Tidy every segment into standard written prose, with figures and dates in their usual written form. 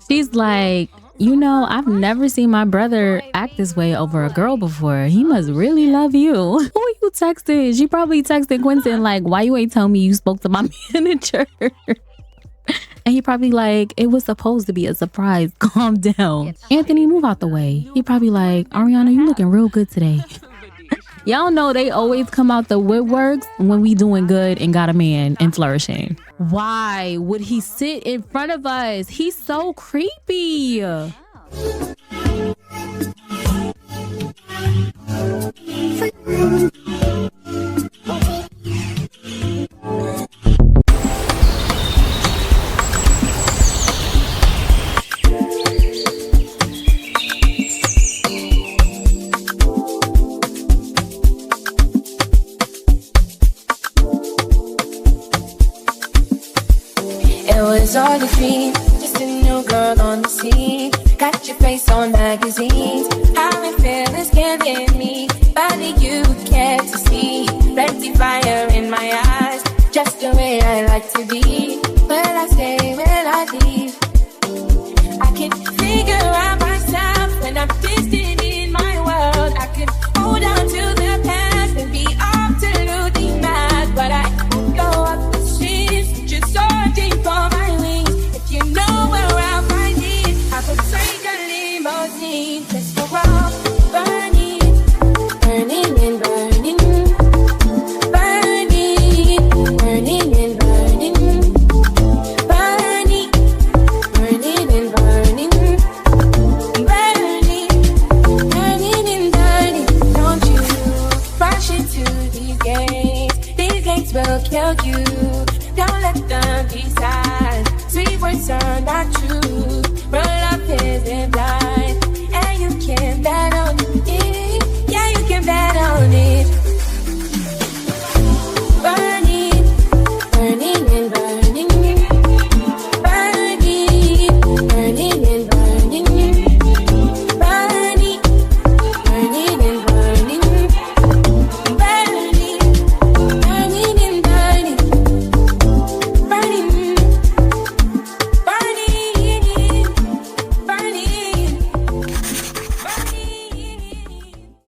She's like, I've never seen my brother act this way over a girl before. He must really love you. Who you texting? She probably texted Quentin like, why you ain't tell me you spoke to my manager? And he probably like, it was supposed to be a surprise. Calm down. Anthony, move out the way. He probably like, Ariana, you looking real good today. Y'all know they always come out the woodworks when we doing good and got a man and flourishing. Why would he sit in front of us? He's so creepy. It was all a dream, just a new girl on the scene. Got your face on magazines. How it feels giving me body you care to see. Plenty fire in my eyes, just the way I like to be. Will I stay, will I leave? I can figure out myself when I'm distant in my world. I can hold on to the past and be absolutely mad, but I go up the streets just searching for my wings. If you know where I'll find it, I could take a limousine. Let's go out, burning, burning and burning, burning, burning and burning, burning, burning and burning, burning, burning and burning. Don't you rush into these gates. These gates will kill you. Don't let them decide. Sweet words are not true. Real love isn't blind. And you can bet on it. Yeah, you can bet on it. Burning, burning and burning, burning, burning and burning, burning, burning and burning, burning, burning and burning, burning,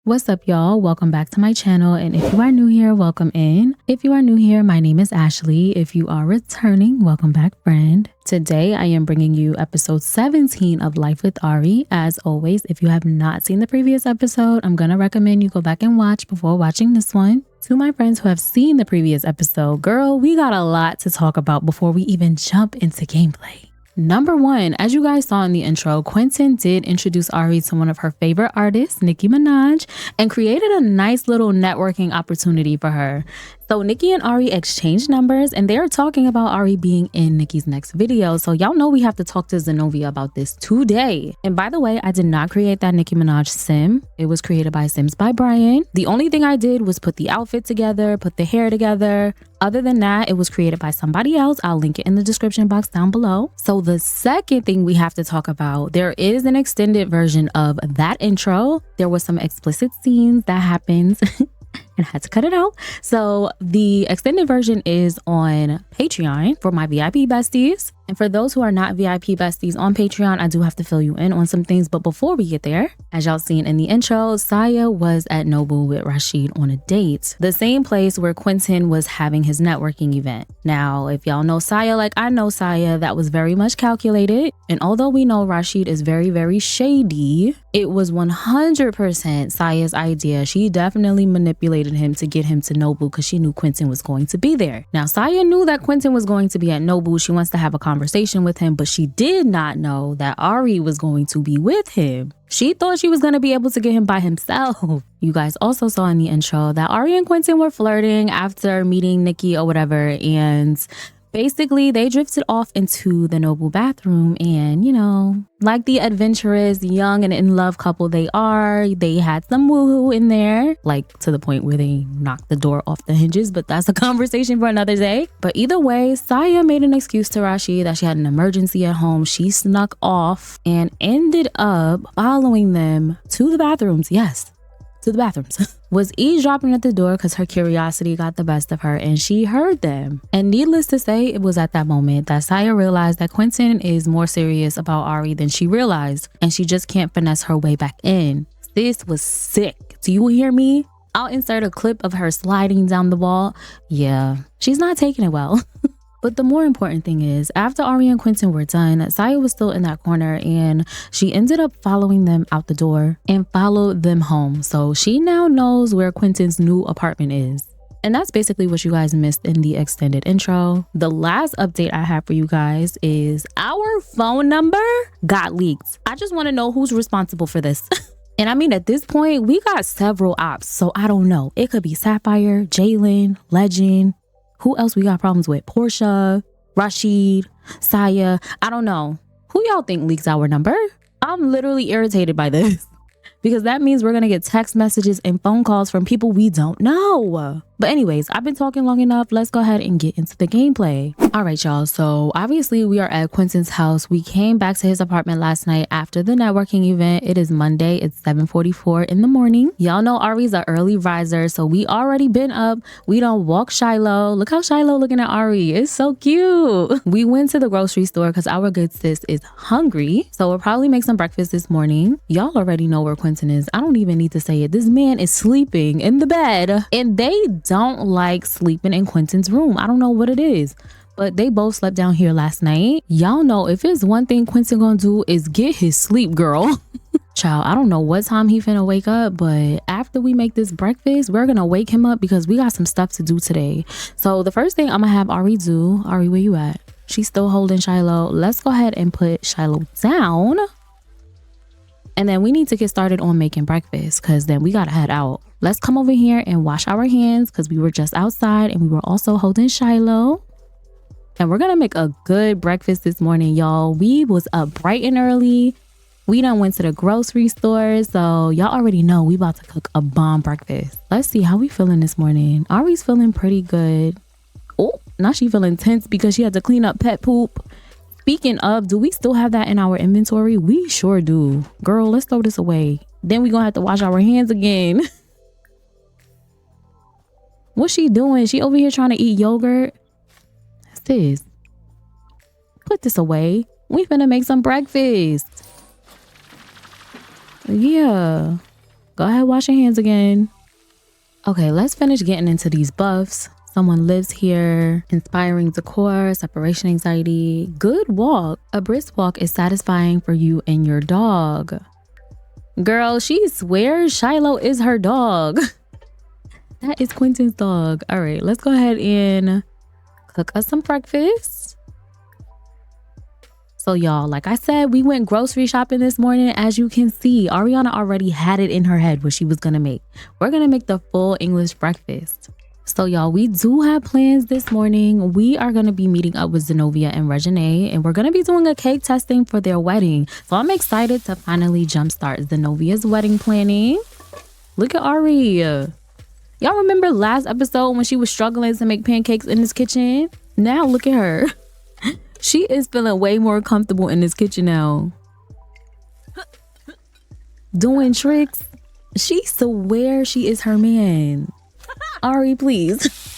What's up, y'all? Welcome back to my channel. And if you are new here, welcome in. If you are new here, my name is Ashley. If you are returning, welcome back, friend. Today, I am bringing you episode 17 of Life with Ari. As always, if you have not seen the previous episode, I'm going to recommend you go back and watch before watching this one. To my friends who have seen the previous episode, girl, we got a lot to talk about before we even jump into gameplay. Number one, as you guys saw in the intro, Quentin did introduce Ari to one of her favorite artists, Nicki Minaj, and created a nice little networking opportunity for her. So Nicki and Ari exchanged numbers and they're talking about Ari being in Nicki's next video. So y'all know we have to talk to Zenobia about this today. And by the way, I did not create that Nicki Minaj sim. It was created by Sims by Brian. The only thing I did was put the outfit together, put the hair together. Other than that, it was created by somebody else. I'll link it in the description box down below. So the second thing we have to talk about, there is an extended version of that intro. There was some explicit scenes that happened and I had to cut it out. So the extended version is on Patreon for my VIP besties. And for those who are not VIP besties on Patreon, I do have to fill you in on some things. But before we get there, as y'all seen in the intro, Saya was at Nobu with Rashid on a date. The same place where Quentin was having his networking event. Now, if y'all know Saya like I know Saya, that was very much calculated. And although we know Rashid is very, very shady, it was 100% Saya's idea. She definitely manipulated him to get him to Nobu because she knew Quentin was going to be there. Now, Saya knew that Quentin was going to be at Nobu. She wants to have a conversation with him, but she did not know that Ari was going to be with him. She thought she was going to be able to get him by himself. You guys also saw in the intro that Ari and Quentin were flirting after meeting Nicki or whatever, and basically they drifted off into the Nobu bathroom, and like the adventurous, young and in love couple they are, they had some woohoo in there, like to the point where they knocked the door off the hinges, but that's a conversation for another day. But either way, Saya made an excuse to Rashid that she had an emergency at home. She snuck off and ended up following them to the bathrooms. Yes, to the bathrooms, was eavesdropping at the door because her curiosity got the best of her and she heard them. And needless to say, it was at that moment that Saya realized that Quentin is more serious about Ari than she realized, and she just can't finesse her way back in. This was sick. Do you hear me? I'll insert a clip of her sliding down the wall. Yeah, she's not taking it well. But the more important thing is, after Ari and Quentin were done, Saya was still in that corner and she ended up following them out the door and followed them home. So she now knows where Quentin's new apartment is. And that's basically what you guys missed in the extended intro. The last update I have for you guys is our phone number got leaked. I just want to know who's responsible for this. And I mean, at this point, we got several ops, so I don't know. It could be Sapphire, Jalen, Legend. Who else we got problems with? Portia, Rashid, Saya. I don't know. Who y'all think leaks our number? I'm literally irritated by this because that means we're going to get text messages and phone calls from people we don't know. But anyways, I've been talking long enough. Let's go ahead and get into the gameplay. All right, y'all. So obviously we are at Quentin's house. We came back to his apartment last night after the networking event. It is Monday. It's 7:44 in the morning. Y'all know Ari's an early riser, so we already been up. We don't walk Shiloh. Look how Shiloh looking at Ari. It's so cute. We went to the grocery store because our good sis is hungry. So we'll probably make some breakfast this morning. Y'all already know where Quentin is. I don't even need to say it. This man is sleeping in the bed and they don't like sleeping in Quentin's room. I don't know what it is, but they both slept down here last night. Y'all know if it's one thing Quentin gonna do is get his sleep, girl. Child, I don't know what time he finna wake up, but after we make this breakfast, we're gonna wake him up because we got some stuff to do today. So the first thing I'm gonna have Ari do, Ari, where you at? She's still holding Shiloh. Let's go ahead and put Shiloh down. And then we need to get started on making breakfast because then we gotta head out. Let's come over here and wash our hands because we were just outside and we were also holding Shiloh. And we're gonna make a good breakfast this morning, y'all. We was up bright and early. We done went to the grocery store, so y'all already know we about to cook a bomb breakfast. Let's see how we feeling this morning. Ari's feeling pretty good. Oh, now she feeling tense because she had to clean up pet poop. Speaking of, do we still have that in our inventory? We sure do. Girl, let's throw this away. Then we gonna have to wash our hands again. What's she doing? She over here trying to eat yogurt. Sis, put this away. We finna make some breakfast. Yeah. Go ahead, wash your hands again. Okay, let's finish getting into these buffs. Someone lives here. Inspiring decor, separation anxiety. Good walk. A brisk walk is satisfying for you and your dog. Girl, she swears Shiloh is her dog. That is Quentin's dog. All right, let's go ahead and cook us some breakfast. So y'all, like I said, we went grocery shopping this morning. As you can see, Ariana already had it in her head what she was gonna make. We're gonna make the full English breakfast. So y'all, we do have plans this morning. We are gonna be meeting up with Zenobia and Regine, and we're gonna be doing a cake testing for their wedding. So I'm excited to finally jumpstart Zenobia's wedding planning. Look at Ari. Y'all remember last episode when she was struggling to make pancakes in this kitchen? Now look at her. She is feeling way more comfortable in this kitchen now. Doing tricks. She swears she is her man. Ari, please.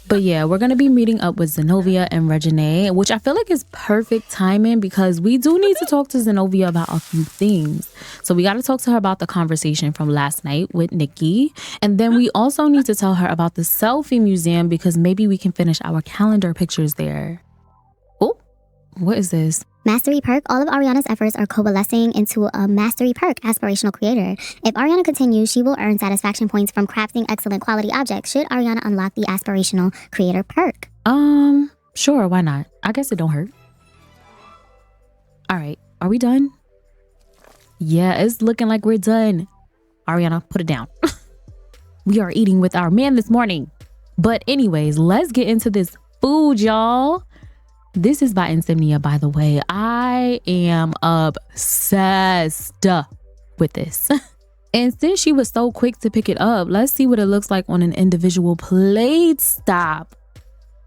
But yeah, we're going to be meeting up with Zenobia and Regine, which I feel like is perfect timing because we do need to talk to Zenobia about a few things. So we got to talk to her about the conversation from last night with Nikki. And then we also need to tell her about the selfie museum because maybe we can finish our calendar pictures there. Oh, what is this? Mastery perk. All of Ariana's efforts are coalescing into a mastery perk, aspirational creator. If Ariana continues, she will earn satisfaction points from crafting excellent quality objects. Should Ariana unlock the aspirational creator perk? Sure, why not? I guess it don't hurt. All right, are we done? Yeah, it's looking like we're done. Ariana, put it down. We are eating with our man this morning. But anyways, let's get into this food, y'all. This is by Insomnia, by the way. I am obsessed with this. And since she was so quick to pick it up, let's see what it looks like on an individual plate stop.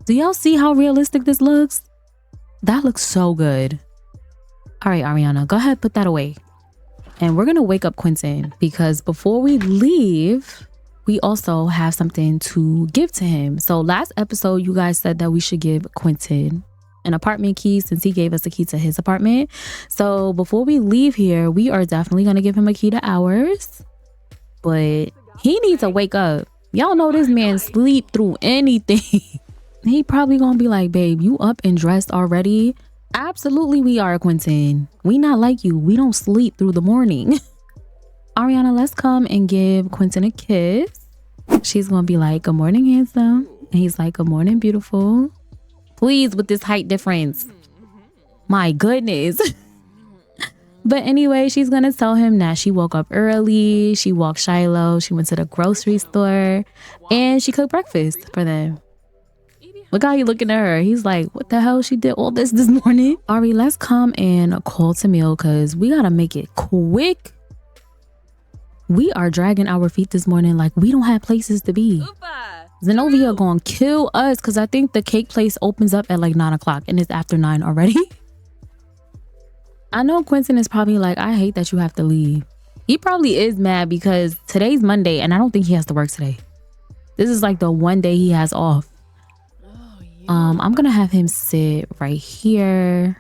Do y'all see how realistic this looks? That looks so good. All right, Ariana, go ahead, put that away. And we're going to wake up Quentin because before we leave, we also have something to give to him. So last episode, you guys said that we should give Quentin an apartment key since he gave us a key to his apartment. So before we leave here, we are definitely going to give him a key to ours. But he needs to wake up. Y'all know this man sleep through anything. He probably going to be like, babe, you up and dressed already? Absolutely we are, Quentin. We not like you. We don't sleep through the morning. Ariana, let's come and give Quentin a kiss. She's going to be like, good morning, handsome. And he's like, good morning, beautiful. Please, with this height difference. My goodness. But anyway, she's going to tell him that she woke up early. She walked Shiloh. She went to the grocery store. And she cooked breakfast for them. Look how he looking at her. He's like, what the hell? She did all this morning? Ari, let's come and call Tamil because we got to make it quick. We are dragging our feet this morning like we don't have places to be. Zenobia gonna kill us because I think the cake place opens up at like 9 o'clock and it's after 9 already. I know Quentin is probably like, I hate that you have to leave. He probably is mad because today's Monday and I don't think he has to work today. This is like the one day he has off. I'm gonna have him sit right here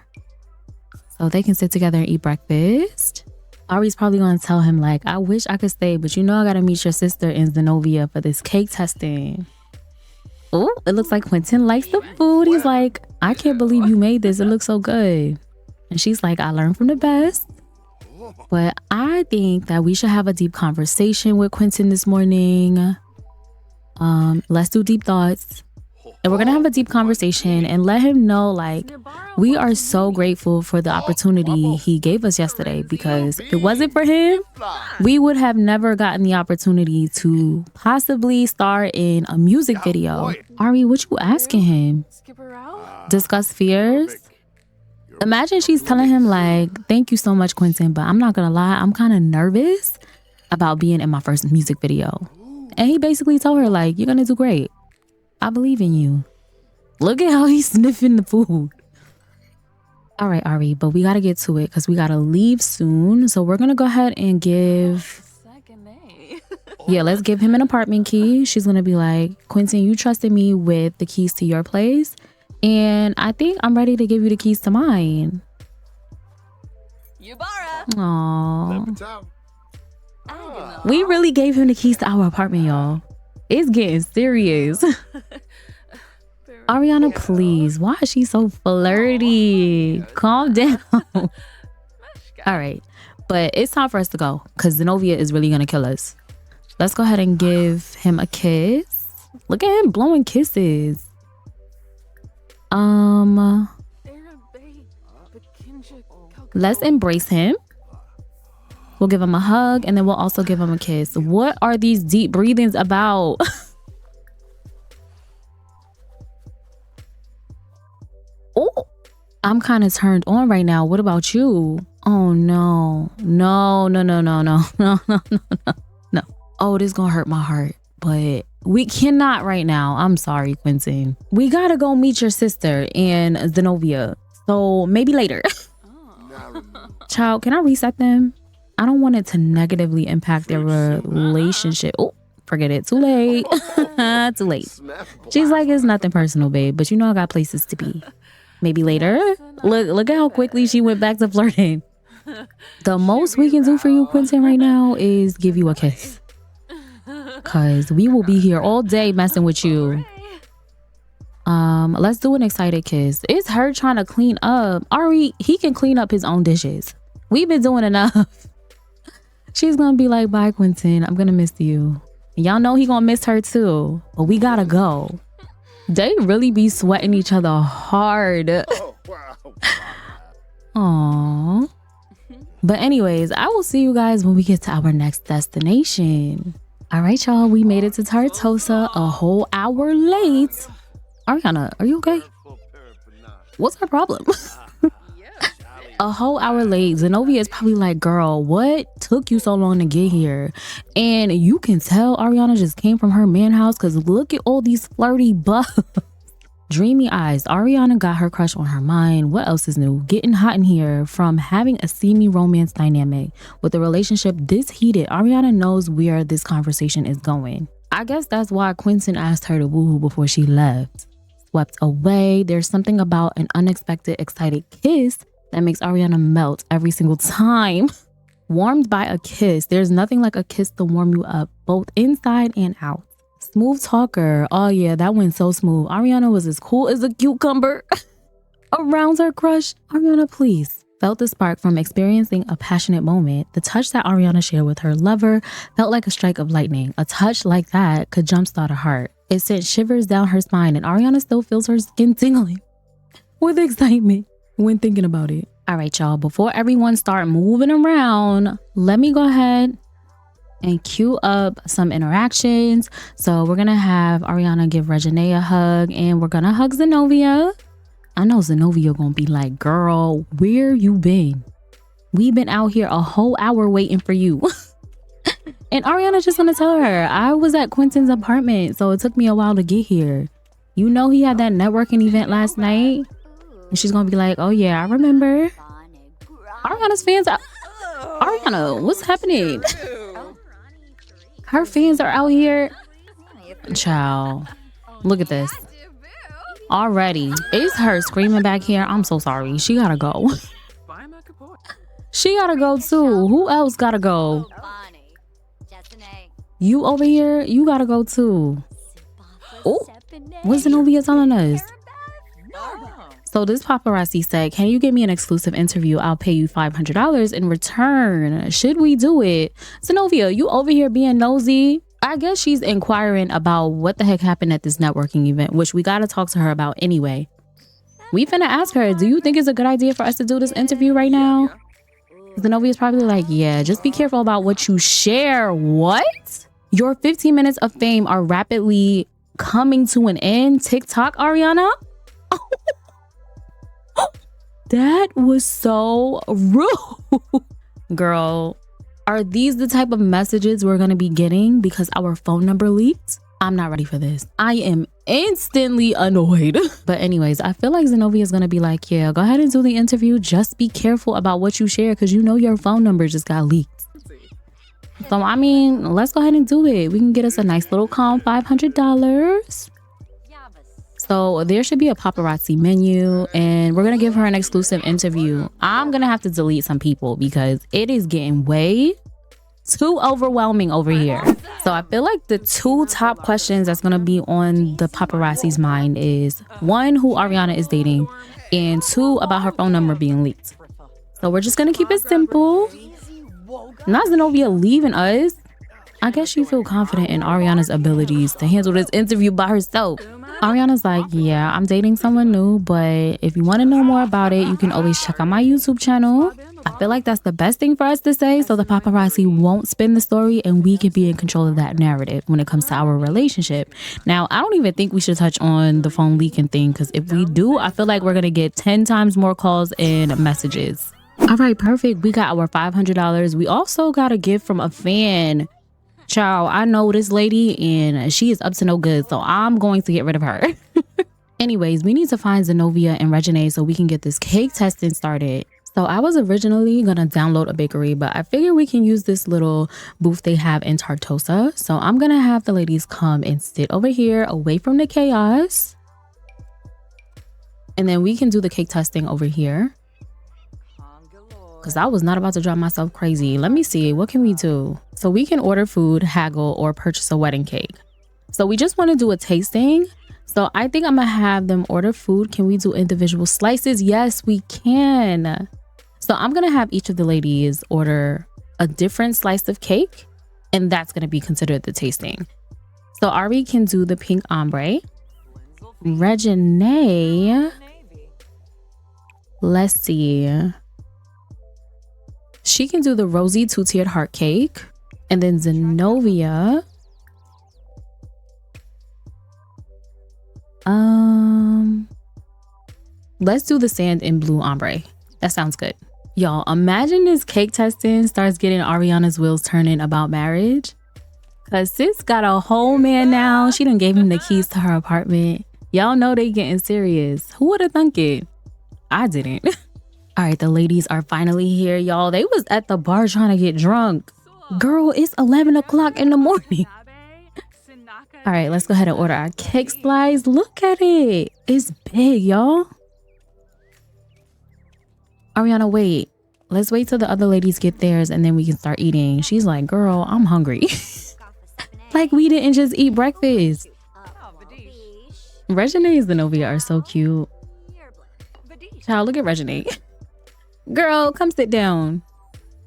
so they can sit together and eat breakfast. Ari's probably gonna tell him like, I wish I could stay, but you know I gotta meet your sister in Zenobia for this cake testing. Oh, it looks like Quentin likes the food. He's like, I can't believe you made this. It looks so good. And she's like, I learned from the best. But I think that we should have a deep conversation with Quentin this morning. Let's do deep thoughts. And we're gonna have a deep conversation and let him know like we are so grateful for the opportunity he gave us yesterday, because if it wasn't for him, we would have never gotten the opportunity to possibly star in a music video. Ari, what you asking him? Discuss fears? Imagine she's telling him like, thank you so much, Quentin, but I'm not gonna lie, I'm kind of nervous about being in my first music video. And he basically told her like, you're gonna do great. I believe in you. Look at how he's sniffing the food. All right, Ari, but we got to get to it because we got to leave soon. So we're going to go ahead and give... Yeah, let's give him an apartment key. She's going to be like, Quentin, you trusted me with the keys to your place. And I think I'm ready to give you the keys to mine. Aww. We really gave him the keys to our apartment, y'all. It's getting serious. Ariana, please. Why is she so flirty? Calm down. All right. But it's time for us to go because Zenobia is really going to kill us. Let's go ahead and give him a kiss. Look at him blowing kisses. Let's embrace him. We'll give him a hug and then we'll also give him a kiss. What are these deep breathings about? Oh, I'm kind of turned on right now. What about you? Oh, no. No. Oh, this is going to hurt my heart. But we cannot right now. I'm sorry, Quentin. We got to go meet your sister and Zenobia. So maybe later. Child, can I reset them? I don't want it to negatively impact their relationship. Oh, forget it. Too late. Too late. She's like, it's nothing personal, babe. But you know I got places to be. Maybe later. Look at how quickly she went back to flirting. The most we can do for you, Quentin, right now is give you a kiss. Because we will be here all day messing with you. Let's do an excited kiss. It's her trying to clean up. Ari, he can clean up his own dishes. We've been doing enough. She's gonna be like, bye, Quentin. I'm gonna miss you. Y'all know he gonna miss her too. But we gotta go. They really be sweating each other hard. Aww. But anyways, I will see you guys when we get to our next destination. All right, y'all. We made it to Tartosa a whole hour late. Ariana, are you okay? What's her problem? A whole hour late. Zenobia is probably like, girl, what took you so long to get here? And you can tell Ariana just came from her man house because look at all these flirty buffs. Dreamy eyes. Ariana got her crush on her mind. What else is new? Getting hot in here from having a steamy romance dynamic. With the relationship this heated, Ariana knows where this conversation is going. I guess that's why Quentin asked her to woohoo before she left. Swept away. There's something about an unexpected, excited kiss that makes Ariana melt every single time. Warmed by a kiss. There's nothing like a kiss to warm you up, both inside and out. Smooth talker. Oh yeah, that went so smooth. Ariana was as cool as a cucumber around her crush. Ariana, please. Felt the spark from experiencing a passionate moment. The touch that Ariana shared with her lover felt like a strike of lightning. A touch like that could jumpstart a heart. It sent shivers down her spine, and Ariana still feels her skin tingling with excitement when thinking about it. All right, y'all, before everyone start moving around, let me go ahead and cue up some interactions. So we're gonna have Ariana give Regine a hug, and we're gonna hug Zenobia. I know Zenobia gonna be like, girl, where you been? We've been out here a whole hour waiting for you. And Ariana's just gonna tell her, I was at Quentin's apartment, so it took me a while to get here. You know he had that networking event last night? And she's gonna be like, oh yeah, I remember. Ariana's fans are... Ariana, what's happening? Her fans are out here. Child, look at this. Already, it's her screaming back here. I'm so sorry. She gotta go. She gotta go too. Who else gotta go? You over here, you gotta go too. Oh, what's Zenobia telling us? So this paparazzi said, can you give me an exclusive interview? I'll pay you $500 in return. Should we do it? Zenobia, you over here being nosy? I guess she's inquiring about what the heck happened at this networking event, which we gotta talk to her about anyway. We finna ask her, do you think it's a good idea for us to do this interview right now? Zenobia's probably like, yeah, just be careful about what you share. What? Your 15 minutes of fame are rapidly coming to an end. TikTok, Ariana? That was so rude. Girl, are these the type of messages we're going to be getting because our phone number leaked? I'm not ready for this. I am instantly annoyed. But anyways, I feel like Zenobia is going to be like, yeah, go ahead and do the interview. Just be careful about what you share because you know your phone number just got leaked. So, I mean, let's go ahead and do it. We can get us a nice little calm $500. So there should be a paparazzi menu and we're going to give her an exclusive interview. I'm going to have to delete some people because it is getting way too overwhelming over here. So I feel like the two top questions that's going to be on the paparazzi's mind is one, who Ariana is dating, and two, about her phone number being leaked. So we're just going to keep it simple. Not Zenobia leaving us. I guess she feel confident in Ariana's abilities to handle this interview by herself. Ariana's like, yeah, I'm dating someone new, but if you want to know more about it, you can always check out my YouTube channel. I feel like that's the best thing for us to say so the paparazzi won't spin the story and we can be in control of that narrative when it comes to our relationship. Now, I don't even think we should touch on the phone leaking thing because if we do, I feel like we're going to get 10 times more calls and messages. All right, perfect. We got our $500. We also got a gift from a fan. Child, I know this lady and she is up to no good, so I'm going to get rid of her. Anyways, we need to find Zenobia and Regine so we can get this cake testing started. So I was originally gonna download a bakery, but I figured we can use this little booth they have in Tartosa. So I'm gonna have the ladies come and sit over here away from the chaos. And then we can do the cake testing over here. Because I was not about to drive myself crazy. Let me see, what can we do? So we can order food, haggle, or purchase a wedding cake. So we just want to do a tasting. So I think I'm gonna have them order food. Can we do individual slices? Yes, we can. So I'm gonna have each of the ladies order a different slice of cake, and that's gonna be considered the tasting. So Ari can do the pink ombre. Regine, let's see. She can do the rosy two-tiered heart cake. And then Zenobia. Let's do the sand and blue ombre. That sounds good. Y'all, imagine this cake testing starts getting Ariana's wheels turning about marriage. Cause sis got a whole man now. She done gave him the keys to her apartment. Y'all know they getting serious. Who would have thunk it? I didn't. All right, the ladies are finally here, y'all. They was at the bar trying to get drunk. Girl, it's 11 o'clock in the morning. All right, let's go ahead and order our cake slice. Look at it. It's big, y'all. Ariana, wait. Let's wait till the other ladies get theirs and then we can start eating. She's like, girl, I'm hungry. Like we didn't just eat breakfast. Regine and Zenobia are so cute. Child, look at Regine. Girl, come sit down.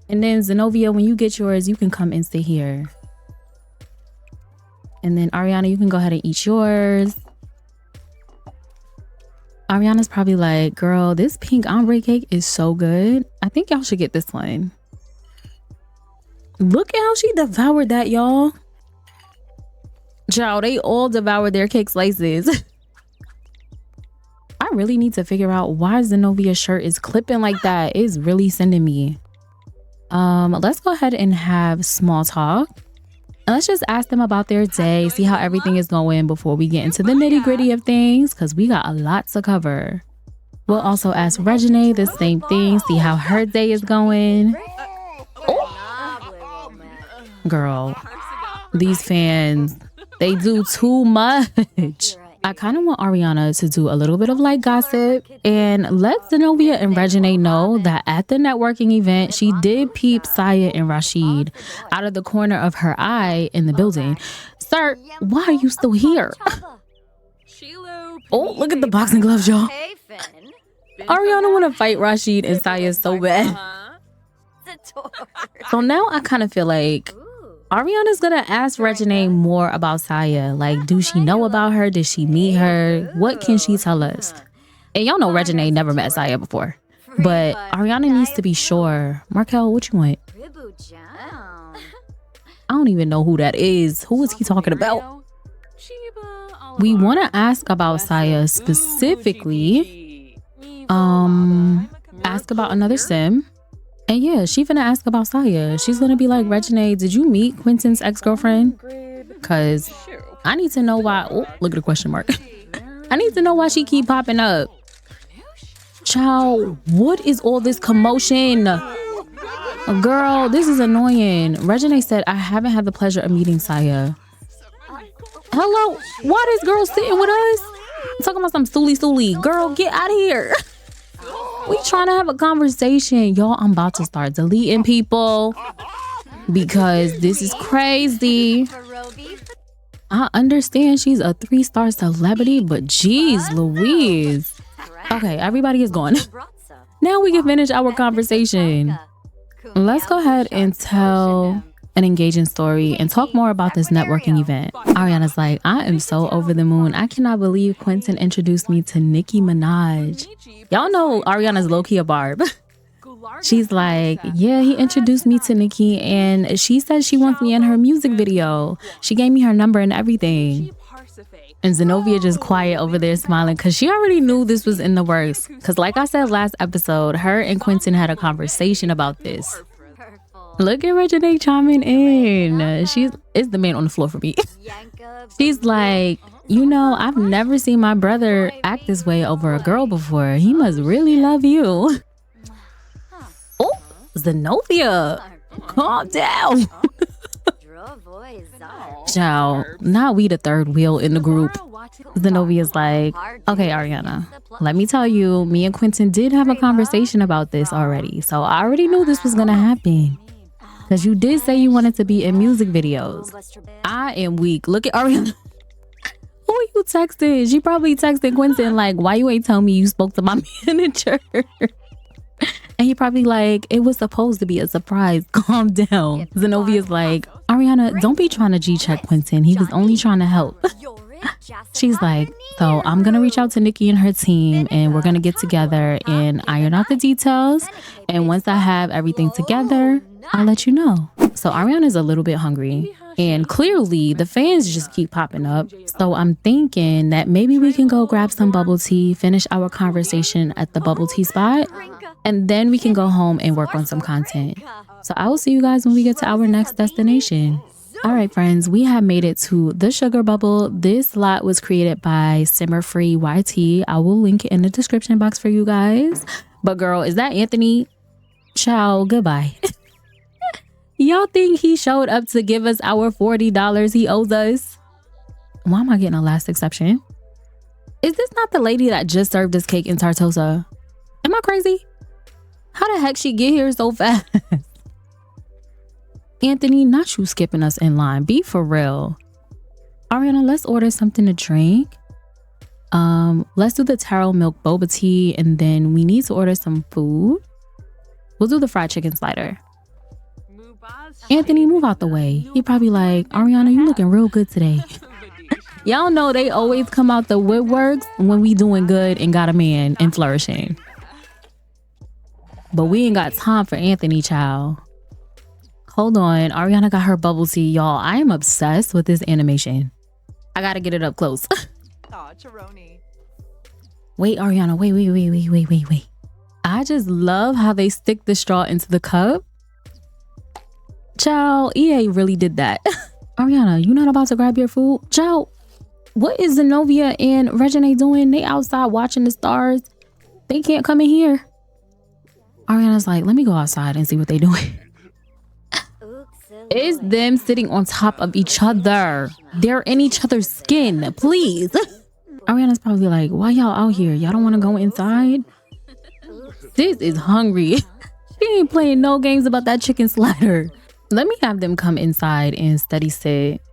And then Zenobia, when you get yours, you can come and sit here. And then Ariana, you can go ahead and eat yours. Ariana's probably like, girl, this pink ombre cake is so good. I think y'all should get this one. Look at how she devoured that, y'all. Child, they all devoured their cake slices. I really need to figure out why Zenovia's shirt is clipping like that. It's really sending me. Let's go ahead and have small talk. And let's just ask them about their day, see how everything is going before we get into the nitty gritty of things, because we got a lot to cover. We'll also ask Regine the same thing, see how her day is going. Oh. Girl, these fans, they do too much. I kind of want Ariana to do a little bit of like gossip and let Zenobia and Regine know that at the networking event, she did peep Saya and Rashid out of the corner of her eye in the building. Sir, why are you still here? Oh, look at the boxing gloves, y'all. Ariana want to fight Rashid and Saya so bad. So now I kind of feel like Ariana's gonna ask Regine more about Saya. Like, do she know about her? Did she meet her? What can she tell us? And y'all know Regine never met Saya before. But Ariana needs to be sure. Markel, what you want? I don't even know who that is. Who is he talking about? We want to ask about Saya specifically. Ask about another sim. And yeah, she's gonna ask about Saya. She's gonna be like, Regine, did you meet Quentin's ex-girlfriend? Because I need to know why. Oh, look at the question mark. I need to know why she keep popping up. Child, what is all this commotion? Girl, this is annoying. Regine said, I haven't had the pleasure of meeting Saya. Hello? Why this girl sitting with us? Talking about some Suli. Girl, get out of here. We trying to have a conversation. Y'all, I'm about to start deleting people because this is crazy. I understand she's a 3-star celebrity, but geez Louise. Okay, everybody is gone. Now we can finish our conversation. Let's go ahead and tell an engaging story and talk more about this networking event. Ariana's like, I am so over the moon. I cannot believe Quentin introduced me to Nicki Minaj. Y'all know Ariana's low-key a barb. She's like, yeah, he introduced me to Nicki and she said she wants me in her music video. She gave me her number and everything. And Zenobia just quiet over there smiling because she already knew this was in the works. Because like I said last episode, her and Quentin had a conversation about this. Look at Regine chiming in. It's the man on the floor for me. She's like, you know, I've never seen my brother act this way over a girl before. He must really love you. Oh, Zenobia, calm down. Ciao. Now we the third wheel in the group. Zenobia's like, okay, Ariana, let me tell you, me and Quentin did have a conversation about this already. So I already knew this was gonna happen. Because you did say you wanted to be in music videos. I am weak. Look at Ariana. Who are you texting? She probably texted Quentin like, why you ain't tell me you spoke to my manager? And he probably like, it was supposed to be a surprise. Calm down. Zenobia's like, Ariana, don't be trying to G-check Quentin. He was only trying to help. She's like, so I'm going to reach out to Nicki and her team and we're going to get together and iron out the details. And once I have everything together, I'll let you know. So Ariana's a little bit hungry and clearly the fans just keep popping up. So I'm thinking that maybe we can go grab some bubble tea, finish our conversation at the bubble tea spot, and then we can go home and work on some content. So I will see you guys when we get to our next destination. All right, friends, we have made it to the sugar bubble. This lot was created by Simmer Free YT. I will link it in the description box for you guys. But girl, is that Anthony? Ciao, goodbye. Y'all think he showed up to give us our $40 he owes us? Why am I getting a last exception? Is this not the lady that just served us cake in Tartosa? Am I crazy? How the heck she get here so fast? Anthony, not you skipping us in line. Be for real. Ariana, let's order something to drink. Let's do the taro milk boba tea, and then we need to order some food. We'll do the fried chicken slider. Anthony, move out the way. He probably like, Ariana, you looking real good today. Y'all know they always come out the woodworks when we doing good and got a man and flourishing. But we ain't got time for Anthony, child. Hold on. Ariana got her bubble tea, y'all. I am obsessed with this animation. I gotta get it up close. Wait, Ariana. Wait. I just love how they stick the straw into the cup. Child, EA really did that. Ariana, you not about to grab your food? Child, what is Zenobia and Regine doing? They outside watching the stars. They can't come in here. Ariana's like, let me go outside and see what they doing. It's them sitting on top of each other. They're in each other's skin, please. Ariana's probably like, why y'all out here? Y'all don't want to go inside? Sis is hungry. She ain't playing no games about that chicken slider. Let me have them come inside and steady sit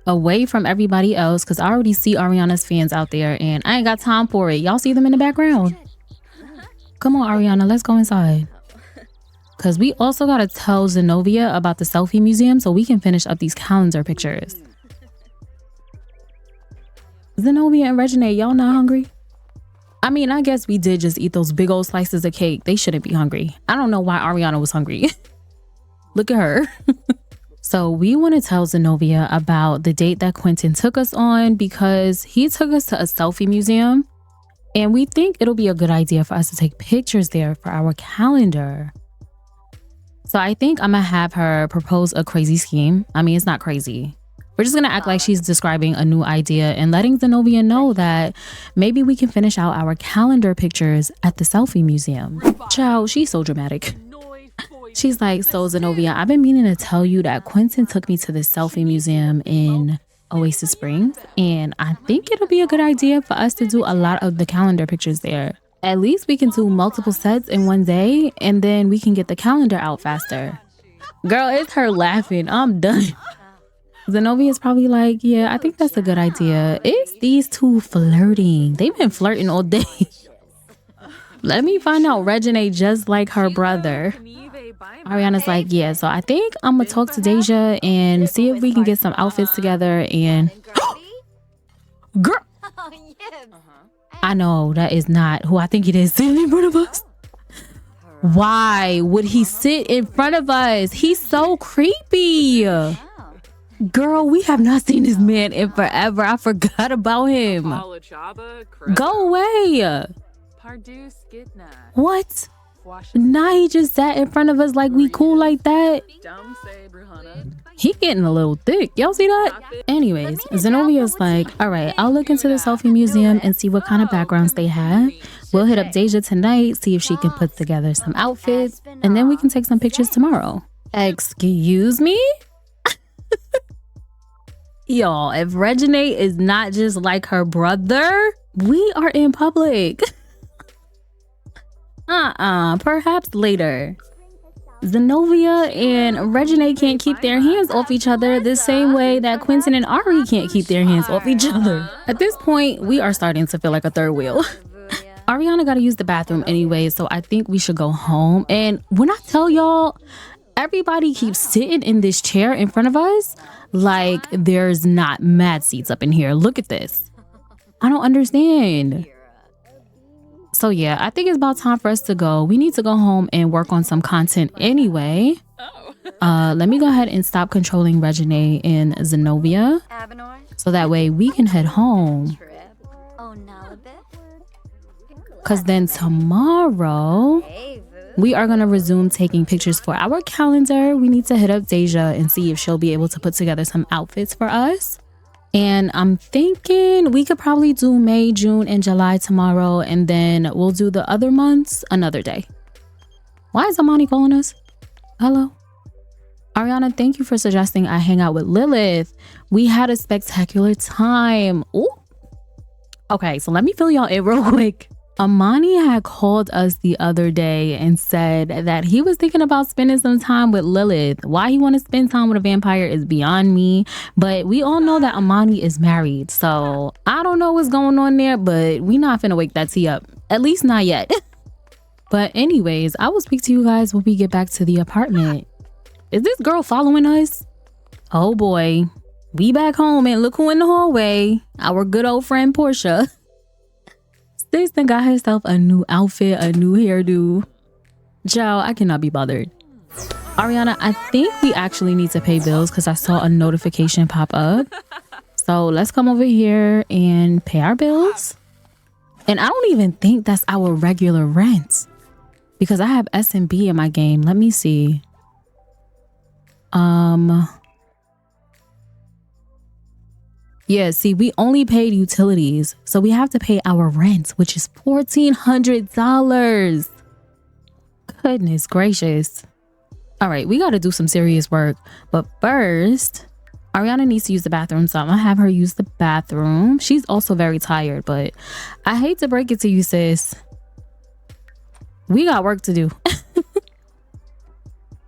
away from everybody else, because I already see Ariana's fans out there and I ain't got time for it. Y'all see them in the background? Come on, Ariana, let's go inside. Because we also got to tell Zenobia about the selfie museum so we can finish up these calendar pictures. Zenobia and Regine, y'all not hungry? I mean, I guess we did just eat those big old slices of cake. They shouldn't be hungry. I don't know why Ariana was hungry. Look at her. So we want to tell Zenobia about the date that Quentin took us on, because he took us to a selfie museum. And we think it'll be a good idea for us to take pictures there for our calendar. So I think I'm going to have her propose a crazy scheme. I mean, it's not crazy. We're just going to act like she's describing a new idea and letting Zenobia know that maybe we can finish out our calendar pictures at the selfie museum. Child, she's so dramatic. She's like, so Zenobia, I've been meaning to tell you that Quentin took me to this selfie museum in Oasis Springs, and I think it'll be a good idea for us to do a lot of the calendar pictures there. At least we can do multiple sets in one day, and then we can get the calendar out faster. Girl, it's her laughing. I'm done. Zenobia's probably like, yeah, I think that's a good idea. It's these two flirting. They've been flirting all day. Let me find out Regine just like her brother. Ariana's like, yeah, so I think I'm gonna talk to Deja and see if we can get some outfits together. And girl, I know that is not who I think it is sitting in front of us. Why would he sit in front of us? He's so creepy. Girl, we have not seen this man in forever. I forgot about him. Go away. What? Now he just sat in front of us like we cool like that. He getting a little thick. Y'all see that? Anyways, Zenobia's like, all right, I'll look into the selfie museum and see what kind of backgrounds they have. We'll hit up Deja tonight, see if she can put together some outfits, and then we can take some pictures tomorrow. Excuse me? Y'all, if Regine is not just like her brother, we are in public. Perhaps later. Zenobia and Regine can't keep their hands off each other the same way that Quentin and Ari can't keep their hands off each other. At this point, we are starting to feel like a third wheel. Ariana gotta use the bathroom anyway, so I think we should go home. And when I tell y'all, everybody keeps sitting in this chair in front of us like there's not mad seats up in here. Look at this. I don't understand. So yeah, I think it's about time for us to go. We need to go home and work on some content anyway. Let me go ahead and stop controlling Regine and Zenobia so that way we can head home. Because then tomorrow we are going to resume taking pictures for our calendar. We need to hit up Deja and see if she'll be able to put together some outfits for us. And I'm thinking we could probably do May, June, and July tomorrow, and then we'll do the other months another day. Why is Amani calling us? Hello? Ariana, thank you for suggesting I hang out with Lilith. We had a spectacular time. Ooh. Okay, so let me fill y'all in real quick. Amani had called us the other day and said that he was thinking about spending some time with Lilith. Why he want to spend time with a vampire is beyond me. But we all know that Amani is married. So I don't know what's going on there, but we not finna wake that tea up. At least not yet. But anyways, I will speak to you guys when we get back to the apartment. Is this girl following us? Oh boy. We back home and look who in the hallway. Our good old friend Portia. Sis done got herself a new outfit, a new hairdo. Joe, I cannot be bothered. Ariana, I think we actually need to pay bills because I saw a notification pop up. So let's come over here and pay our bills. And I don't even think that's our regular rent because I have S&B in my game. Let me see. Yeah, see, we only paid utilities, so we have to pay our rent, which is $1,400. Goodness gracious. All right, we got to do some serious work. But first, Ariana needs to use the bathroom, so I'm going to have her use the bathroom. She's also very tired, but I hate to break it to you, sis. We got work to do.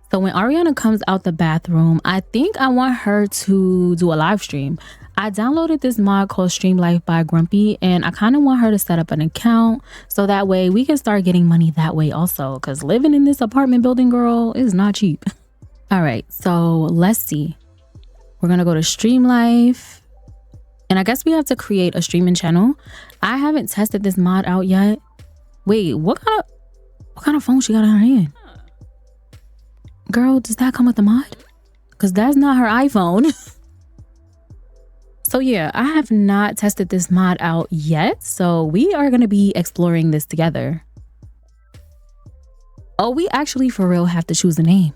So when Ariana comes out the bathroom, I think I want her to do a live stream. I downloaded this mod called Stream Life by Grumpy, and I kind of want her to set up an account so that way we can start getting money that way also, because living in this apartment building, girl, is not cheap. All right, so let's see. We're going to go to Stream Life, and I guess we have to create a streaming channel. I haven't tested this mod out yet. Wait, what kind of phone she got in her hand? Girl, does that come with the mod? Because that's not her iPhone. So yeah, I have not tested this mod out yet. So we are going to be exploring this together. Oh, we actually for real have to choose a name.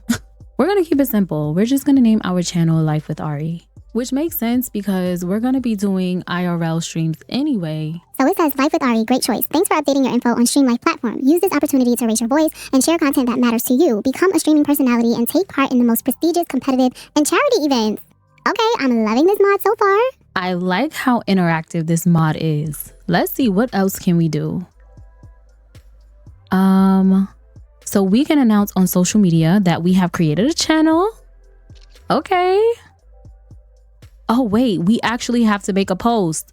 We're going to keep it simple. We're just going to name our channel Life with Ari. Which makes sense because we're going to be doing IRL streams anyway. So it says, Life with Ari, great choice. Thanks for updating your info on Stream Life platform. Use this opportunity to raise your voice and share content that matters to you. Become a streaming personality and take part in the most prestigious, competitive, and charity events. Okay, I'm loving this mod so far. I like how interactive this mod is. Let's see, what else can we do? So we can announce on social media that we have created a channel. Okay. Oh, wait, we actually have to make a post.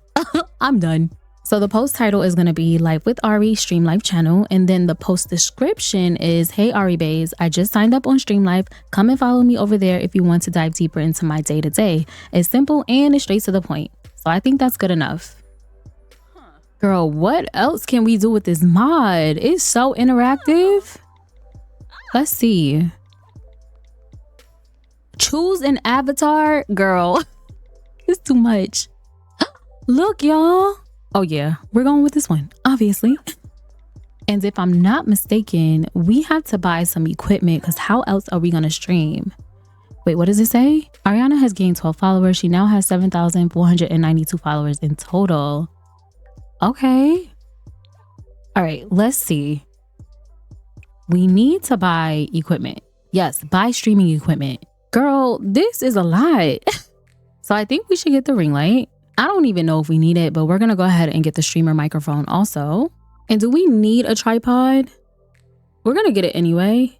I'm done. So the post title is going to be Life with Ari Stream Life channel. And then the post description is, hey, Ari Bays, I just signed up on Stream Life. Come and follow me over there if you want to dive deeper into my day to day. It's simple and it's straight to the point. So I think that's good enough. Girl, what else can we do with this mod? It's so interactive. Let's see. Choose an avatar. Girl. It's too much. Look, y'all. Oh yeah, we're going with this one, obviously. And if I'm not mistaken, we have to buy some equipment because how else are we going to stream? Wait, what does it say? Ariana has gained 12 followers. She now has 7,492 followers in total. Okay. All right, let's see. We need to buy equipment. Yes, buy streaming equipment. Girl, this is a lot. So I think we should get the ring light. I don't even know if we need it, but we're going to go ahead and get the streamer microphone also. And do we need a tripod? We're going to get it anyway.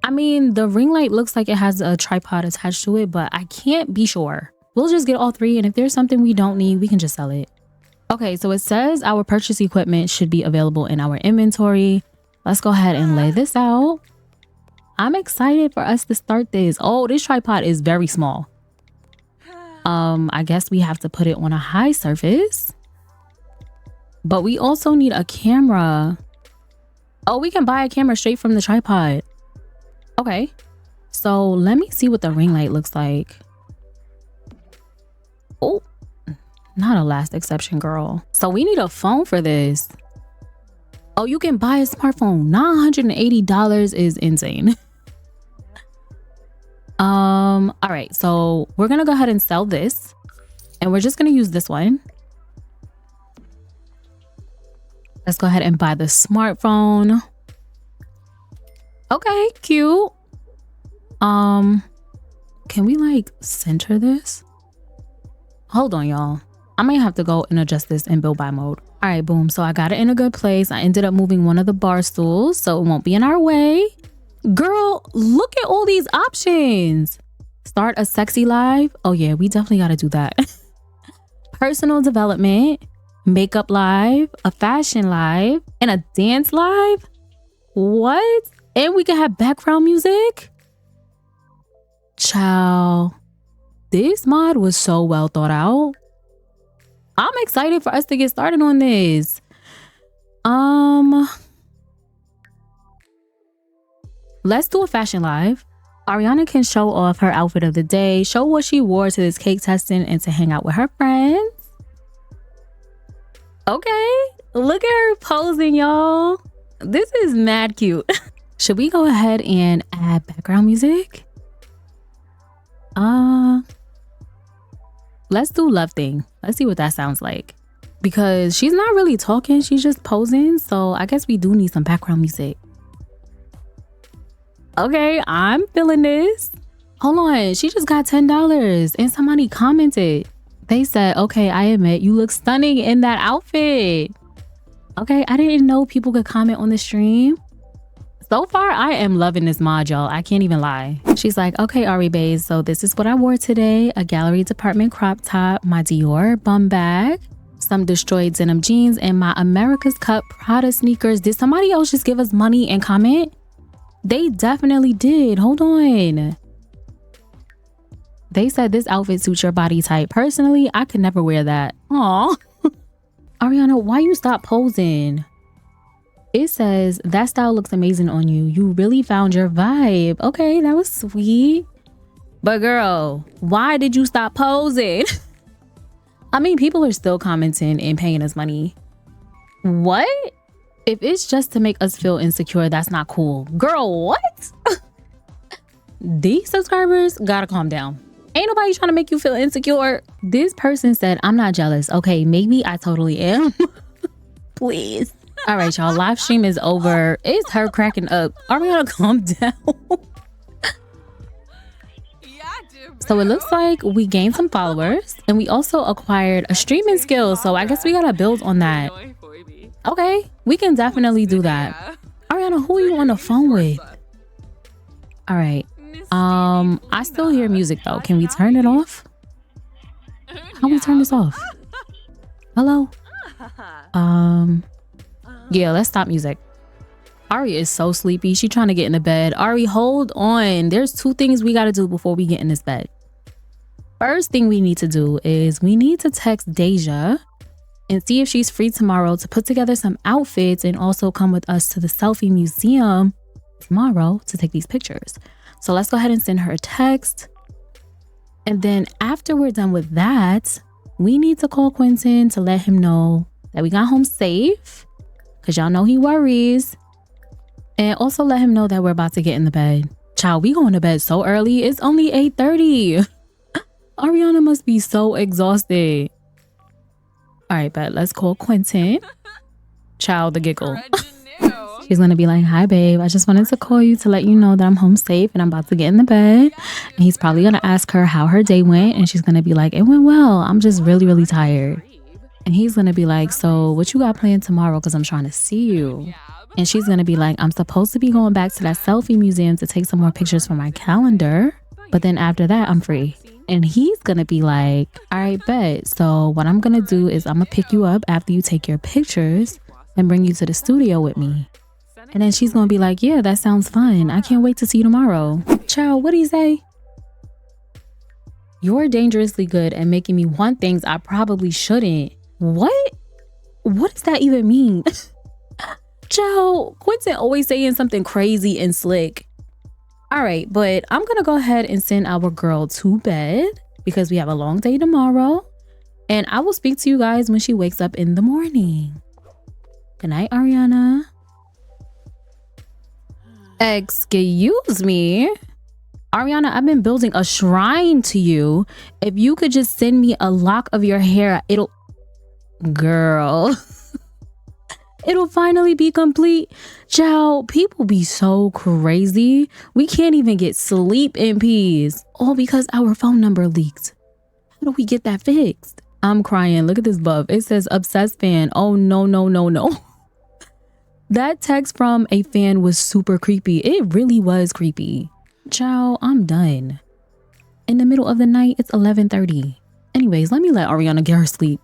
I mean, the ring light looks like it has a tripod attached to it, but I can't be sure. We'll just get all three. And if there's something we don't need, we can just sell it. Okay, so it says our purchase equipment should be available in our inventory. Let's go ahead and lay this out. I'm excited for us to start this. Oh, this tripod is very small. I guess we have to put it on a high surface. But we also need a camera. Oh, we can buy a camera straight from the tripod. Okay. So let me see what the ring light looks like. Oh, not a last exception, girl. So we need a phone for this. Oh, you can buy a smartphone. $980 is insane. All right, so we're gonna go ahead and sell this, and we're just gonna use this one. Let's go ahead and buy the smartphone. Okay, cute. Can we like center this? Hold on, y'all. I might have to go and adjust this in build by mode. All right, boom. So I got it in a good place. I ended up moving one of the bar stools so it won't be in our way. Girl, look at all these options. Start a sexy live. Oh yeah, we definitely got to do that. Personal development, makeup live, a fashion live, and a dance live. What? And we can have background music. Child, this mod was so well thought out. I'm excited for us to get started on this. Let's do a fashion live. Ariana can show off her outfit of the day, show what she wore to this cake testing and to hang out with her friends. Okay, look at her posing, y'all. This is mad cute. Should we go ahead and add background music? Let's do Love Thing. Let's see what that sounds like. Because she's not really talking, she's just posing. So I guess we do need some background music. Okay, I'm feeling this. Hold on, she just got $10 and somebody commented. They said, okay, I admit you look stunning in that outfit. Okay, I didn't know people could comment on the stream. So far, I am loving this mod, y'all. I can't even lie. She's like, okay, Ari Bays, so this is what I wore today. A Gallery Department crop top, my Dior bum bag, some destroyed denim jeans, and my America's Cup Prada sneakers. Did somebody else just give us money and comment? They definitely did. Hold on. They said this outfit suits your body type. Personally, I could never wear that. Aw. Ariana, why you stop posing? It says, that style looks amazing on you. You really found your vibe. Okay, that was sweet. But girl, why did you stop posing? I mean, people are still commenting and paying us money. What? If it's just to make us feel insecure, that's not cool. Girl, what? These subscribers gotta calm down. Ain't nobody trying to make you feel insecure. This person said, I'm not jealous. Okay, maybe I totally am. Please. All right, y'all, live stream is over. It's her cracking up. Ariana, calm down. So it looks like we gained some followers and we also acquired a streaming skill. So I guess we gotta build on that. Okay, we can definitely do that. Ariana, who are you on the phone with? All right. I still hear music though. Can we turn it off? How do we turn this off? Hello? Yeah, let's stop music. Ari is so sleepy. She trying to get in the bed. Ari, hold on. There's two things we got to do before we get in this bed. First thing we need to do is we need to text Deja and see if she's free tomorrow to put together some outfits and also come with us to the selfie museum tomorrow to take these pictures. So let's go ahead and send her a text. And then after we're done with that, we need to call Quentin to let him know that we got home safe. Because y'all know he worries. And also let him know that we're about to get in the bed. Child, we going to bed so early. It's only 8:30. Ariana must be so exhausted. All right, but let's call Quentin. Child, the giggle. She's going to be like, hi, babe. I just wanted to call you to let you know that I'm home safe and I'm about to get in the bed. And he's probably going to ask her how her day went. And she's going to be like, it went well. I'm just really, really tired. And he's going to be like, so what you got planned tomorrow? Because I'm trying to see you. And she's going to be like, I'm supposed to be going back to that selfie museum to take some more pictures for my calendar. But then after that, I'm free. And he's going to be like, all right, bet. So what I'm going to do is I'm going to pick you up after you take your pictures and bring you to the studio with me. And then she's going to be like, yeah, that sounds fun. I can't wait to see you tomorrow. Child, what do you say? You're dangerously good at making me want things I probably shouldn't. What? What does that even mean? Joe, Quentin always saying something crazy and slick. All right, but I'm going to go ahead and send our girl to bed because we have a long day tomorrow. And I will speak to you guys when she wakes up in the morning. Good night, Ariana. Excuse me. Ariana, I've been building a shrine to you. If you could just send me a lock of your hair, it'll... Girl. It'll finally be complete. Child, people be so crazy. We can't even get sleep in peace. All because our phone number leaked. How do we get that fixed? I'm crying. Look at this buff. It says obsessed fan. Oh, no, no, no, no. That text from a fan was super creepy. It really was creepy. Child, I'm done. In the middle of the night, it's 11:30. Anyways, let me let Ariana get her sleep.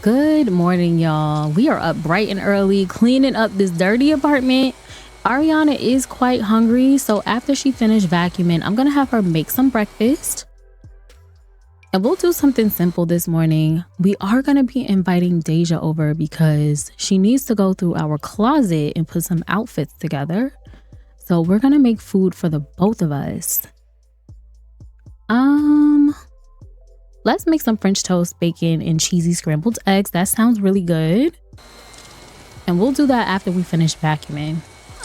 Good morning, y'all. We are up bright and early cleaning up this dirty apartment. Ariana is quite hungry, so after she finished vacuuming, I'm gonna have her make some breakfast. And we'll do something simple this morning. We are gonna be inviting Deja over because she needs to go through our closet and put some outfits together. So we're gonna make food for the both of us. Let's make some French toast, bacon, and cheesy scrambled eggs. That sounds really good. And we'll do that after we finish vacuuming.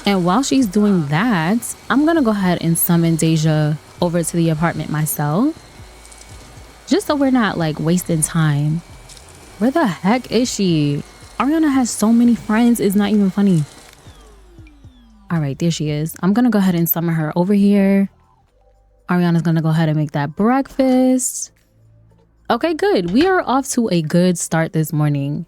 And while she's doing that, I'm gonna go ahead and summon Deja over to the apartment myself. Just so we're not like wasting time. Where the heck is she? Ariana has so many friends, it's not even funny. All right, there she is. I'm gonna go ahead and summon her over here. Ariana's gonna go ahead and make that breakfast. Okay, good. We are off to a good start this morning.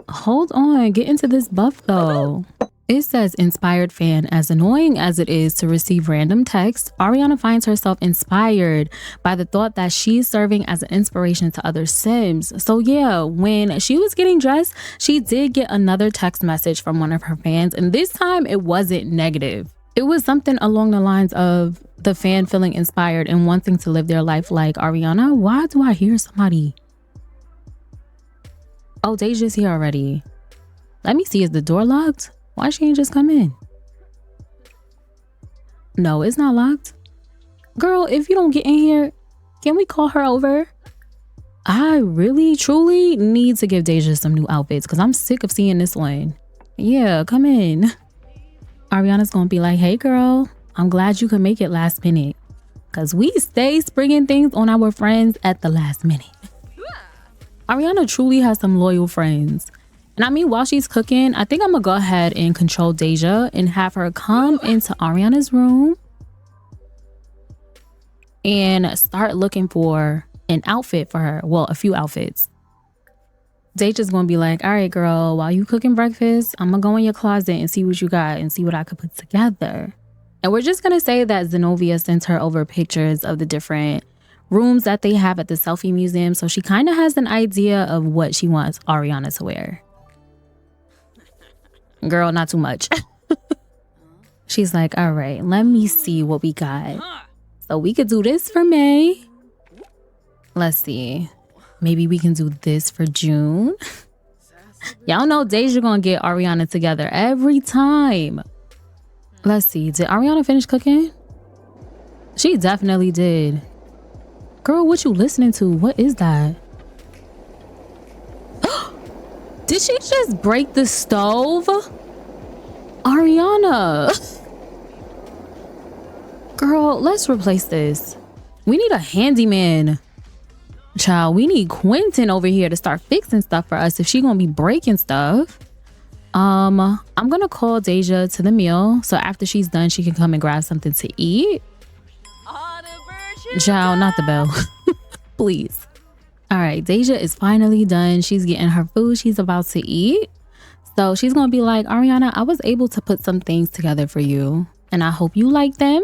Hold on, get into this buff though. It says inspired fan. As annoying as it is to receive random texts, Ariana finds herself inspired by the thought that she's serving as an inspiration to other Sims. So yeah, when she was getting dressed, she did get another text message from one of her fans, and this time it wasn't negative. It was something along the lines of the fan feeling inspired and wanting to live their life like Ariana. Why do I hear somebody? Oh, Deja's here already. Let me see, is the door locked? Why she ain't just come in? No, it's not locked. Girl, if you don't get in here, can we call her over? I really, truly need to give Deja some new outfits because I'm sick of seeing this one. Yeah, come in. Ariana's gonna be like, hey girl, I'm glad you could make it last minute. Cause we stay springing things on our friends at the last minute. Ariana truly has some loyal friends. And I mean, while she's cooking, I think I'm gonna go ahead and control Deja and have her come into Ariana's room and start looking for an outfit for her. Well, a few outfits. Deja's gonna be like, all right, girl, while you cooking breakfast, I'm gonna go in your closet and see what you got and see what I could put together. And we're just gonna say that Zenobia sent her over pictures of the different rooms that they have at the selfie museum. So she kind of has an idea of what she wants Ariana to wear. Girl, not too much. She's like, all right, let me see what we got. So we could do this for May. Let's see. Maybe we can do this for June. Y'all know Deja gonna get Ariana together every time. Let's see. Did Ariana finish cooking? She definitely did. Girl, what you listening to? What is that? Did she just break the stove? Ariana. Girl, let's replace this. We need a handyman. Child, we need Quentin over here to start fixing stuff for us if she gonna be breaking stuff. I'm gonna call Deja to the meal so after she's done she can come and grab something to eat. Child, not the bell. Please. All right, Deja is finally done. She's getting her food she's about to eat. So she's gonna be like, Ariana, I was able to put some things together for you and I hope you like them.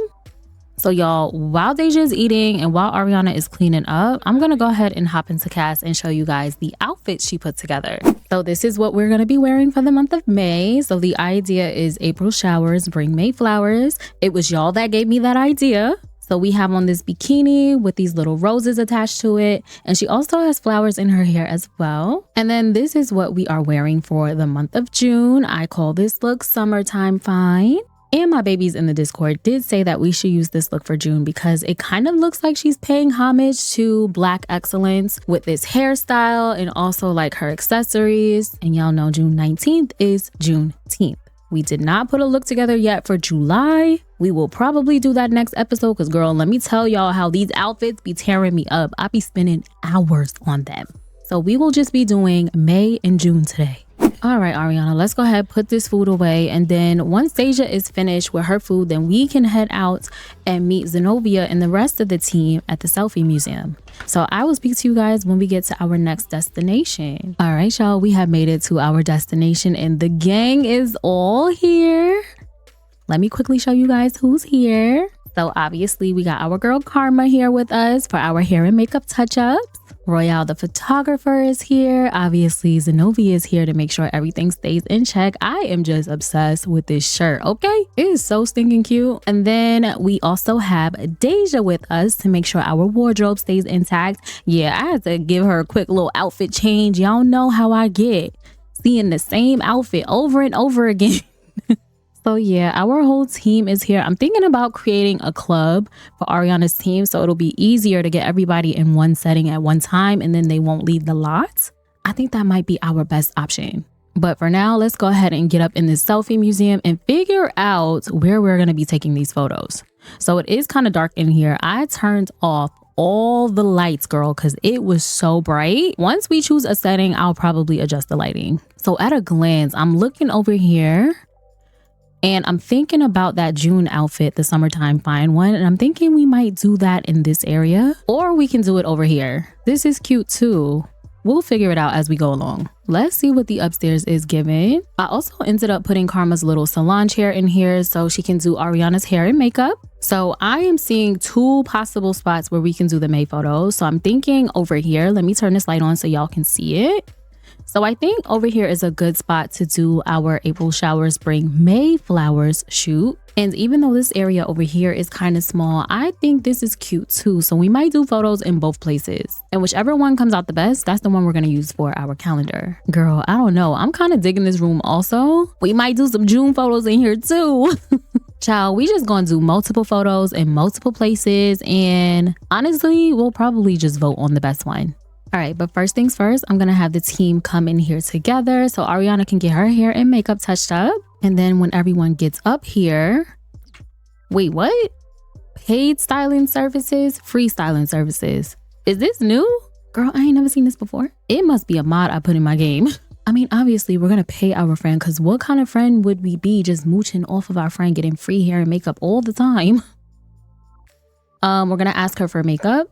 So y'all, while Deja's eating and while Ariana is cleaning up, I'm gonna go ahead and hop into Cass and show you guys the outfits she put together. So this is what we're gonna be wearing for the month of May. So the idea is April showers bring May flowers. It was y'all that gave me that idea. So we have on this bikini with these little roses attached to it. And she also has flowers in her hair as well. And then this is what we are wearing for the month of June. I call this look Summertime Fine. And my babies in the Discord did say that we should use this look for June because it kind of looks like she's paying homage to Black excellence with this hairstyle and also like her accessories. And y'all know June 19th is Juneteenth. We did not put a look together yet for July. We will probably do that next episode because girl, let me tell y'all how these outfits be tearing me up. I be spending hours on them. So we will just be doing May and June today. All right, Ariana, let's go ahead, put this food away. And then once Deja is finished with her food, then we can head out and meet Zenobia and the rest of the team at the Selfie Museum. So I will speak to you guys when we get to our next destination. All right, y'all, we have made it to our destination and the gang is all here. Let me quickly show you guys who's here. So obviously we got our girl Karma here with us for our hair and makeup touch-ups. Royale the photographer is here. Obviously Zenobia is here to make sure everything stays in check. I am just obsessed with this shirt, okay? It is so stinking cute. And then we also have Deja with us to make sure our wardrobe stays intact. Yeah, I had to give her a quick little outfit change. Y'all know how I get, seeing the same outfit over and over again. So yeah, our whole team is here. I'm thinking about creating a club for Ariana's team so it'll be easier to get everybody in one setting at one time and then they won't leave the lot. I think that might be our best option. But for now, let's go ahead and get up in this selfie museum and figure out where we're going to be taking these photos. So it is kind of dark in here. I turned off all the lights, girl, because it was so bright. Once we choose a setting, I'll probably adjust the lighting. So at a glance, I'm looking over here. And I'm thinking about that June outfit, the Summertime Fine one. And I'm thinking we might do that in this area or we can do it over here. This is cute too. We'll figure it out as we go along. Let's see what the upstairs is giving. I also ended up putting Karma's little salon chair in here so she can do Ariana's hair and makeup. So I am seeing two possible spots where we can do the May photos. So I'm thinking over here. Let me turn this light on so y'all can see it. So I think over here is a good spot to do our April showers bring May flowers shoot. And even though this area over here is kind of small, I think this is cute too. So we might do photos in both places. And whichever one comes out the best, that's the one we're going to use for our calendar. Girl, I don't know. I'm kind of digging this room also. We might do some June photos in here too. Child, we just going to do multiple photos in multiple places. And honestly, we'll probably just vote on the best one. All right, but first things first, I'm going to have the team come in here together so Ariana can get her hair and makeup touched up. And then when everyone gets up here, wait, what? Paid styling services, free styling services. Is this new? Girl, I ain't never seen this before. It must be a mod I put in my game. I mean, obviously, we're going to pay our friend because what kind of friend would we be just mooching off of our friend getting free hair and makeup all the time? We're going to ask her for makeup.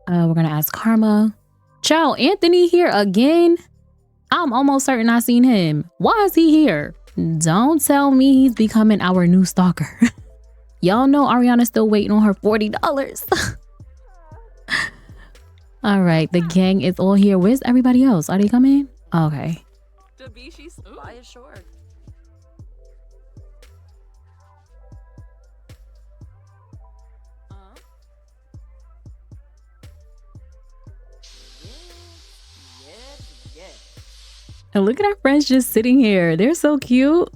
We're going to ask Karma. Child, Anthony here again? I'm almost certain I seen him. Why is he here? Don't tell me he's becoming our new stalker. Y'all know Ariana's still waiting on her $40. All right, the gang is all here. Where's everybody else? Are they coming? Okay. And look at our friends just sitting here. They're so cute.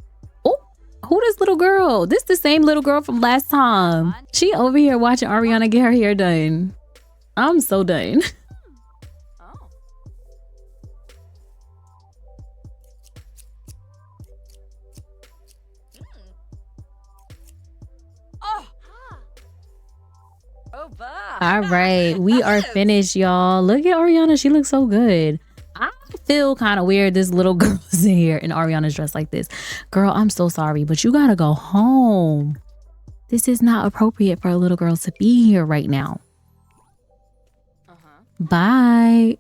Oh, who this little girl? This the same little girl from last time. She over here watching Ariana get her hair done. I'm so done. All right, we are finished, y'all. Look at Ariana. She looks so good. I feel kind of weird this little girl is in here and Ariana's dressed like this. Girl, I'm so sorry, but you gotta go home. This is not appropriate for a little girl to be here right now. Bye.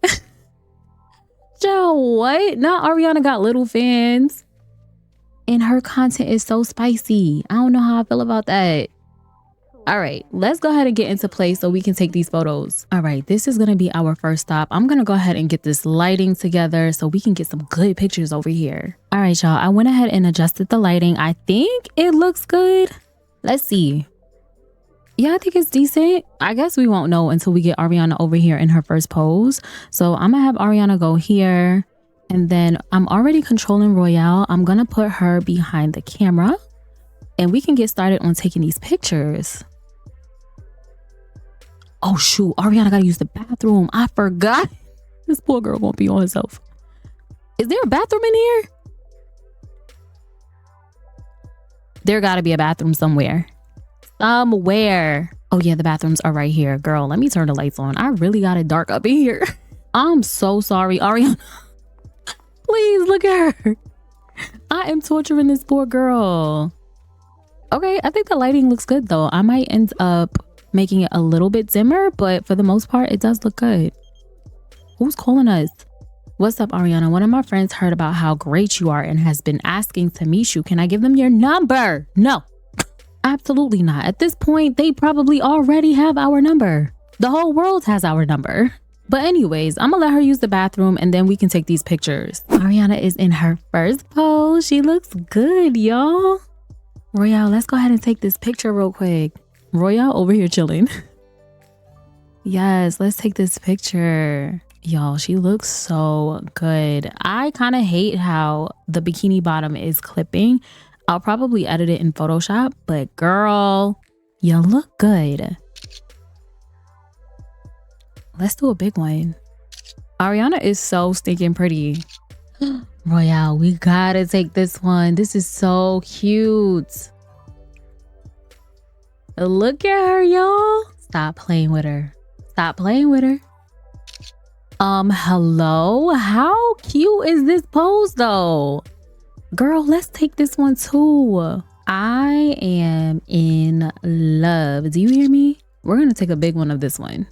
Joe, what? Now Ariana got little fans. And her content is so spicy. I don't know how I feel about that. All right, let's go ahead and get into place so we can take these photos. All right, this is gonna be our first stop. I'm gonna go ahead and get this lighting together so we can get some good pictures over here. All right, y'all, I went ahead and adjusted the lighting. I think it looks good. Let's see. Yeah, I think it's decent. I guess we won't know until we get Ariana over here in her first pose. So I'm gonna have Ariana go here. And then I'm already controlling Royale. I'm gonna put her behind the camera and we can get started on taking these pictures. Oh shoot, Ariana gotta use the bathroom. I forgot. This poor girl won't be on herself. Is there a bathroom in here? There gotta be a bathroom somewhere. Somewhere. Oh yeah, the bathrooms are right here. Girl, let me turn the lights on. I really got it dark up in here. I'm so sorry, Ariana. Please look at her. I am torturing this poor girl. Okay, I think the lighting looks good though. I might end up making it a little bit dimmer, but for the most part, it does look good. Who's calling us? What's up, Ariana? One of my friends heard about how great you are and has been asking to meet you. Can I give them your number? No, absolutely not. At this point, they probably already have our number. The whole world has our number. But anyways, I'm gonna let her use the bathroom and then we can take these pictures. Ariana is in her first pose. She looks good, y'all. Royale, let's go ahead and take this picture real quick. Royale over here chilling. Yes, let's take this picture. Y'all, she looks so good. I kind of hate how the bikini bottom is clipping. I'll probably edit it in Photoshop, but girl, you look good. Let's do a big one. Ariana is so stinking pretty. Royale, we gotta take this one. This is so cute. Look at her, y'all. Stop playing with her. Stop playing with her. Hello? How cute is this pose though? Girl, let's take this one too. I am in love. Do you hear me? We're gonna take a big one of this one.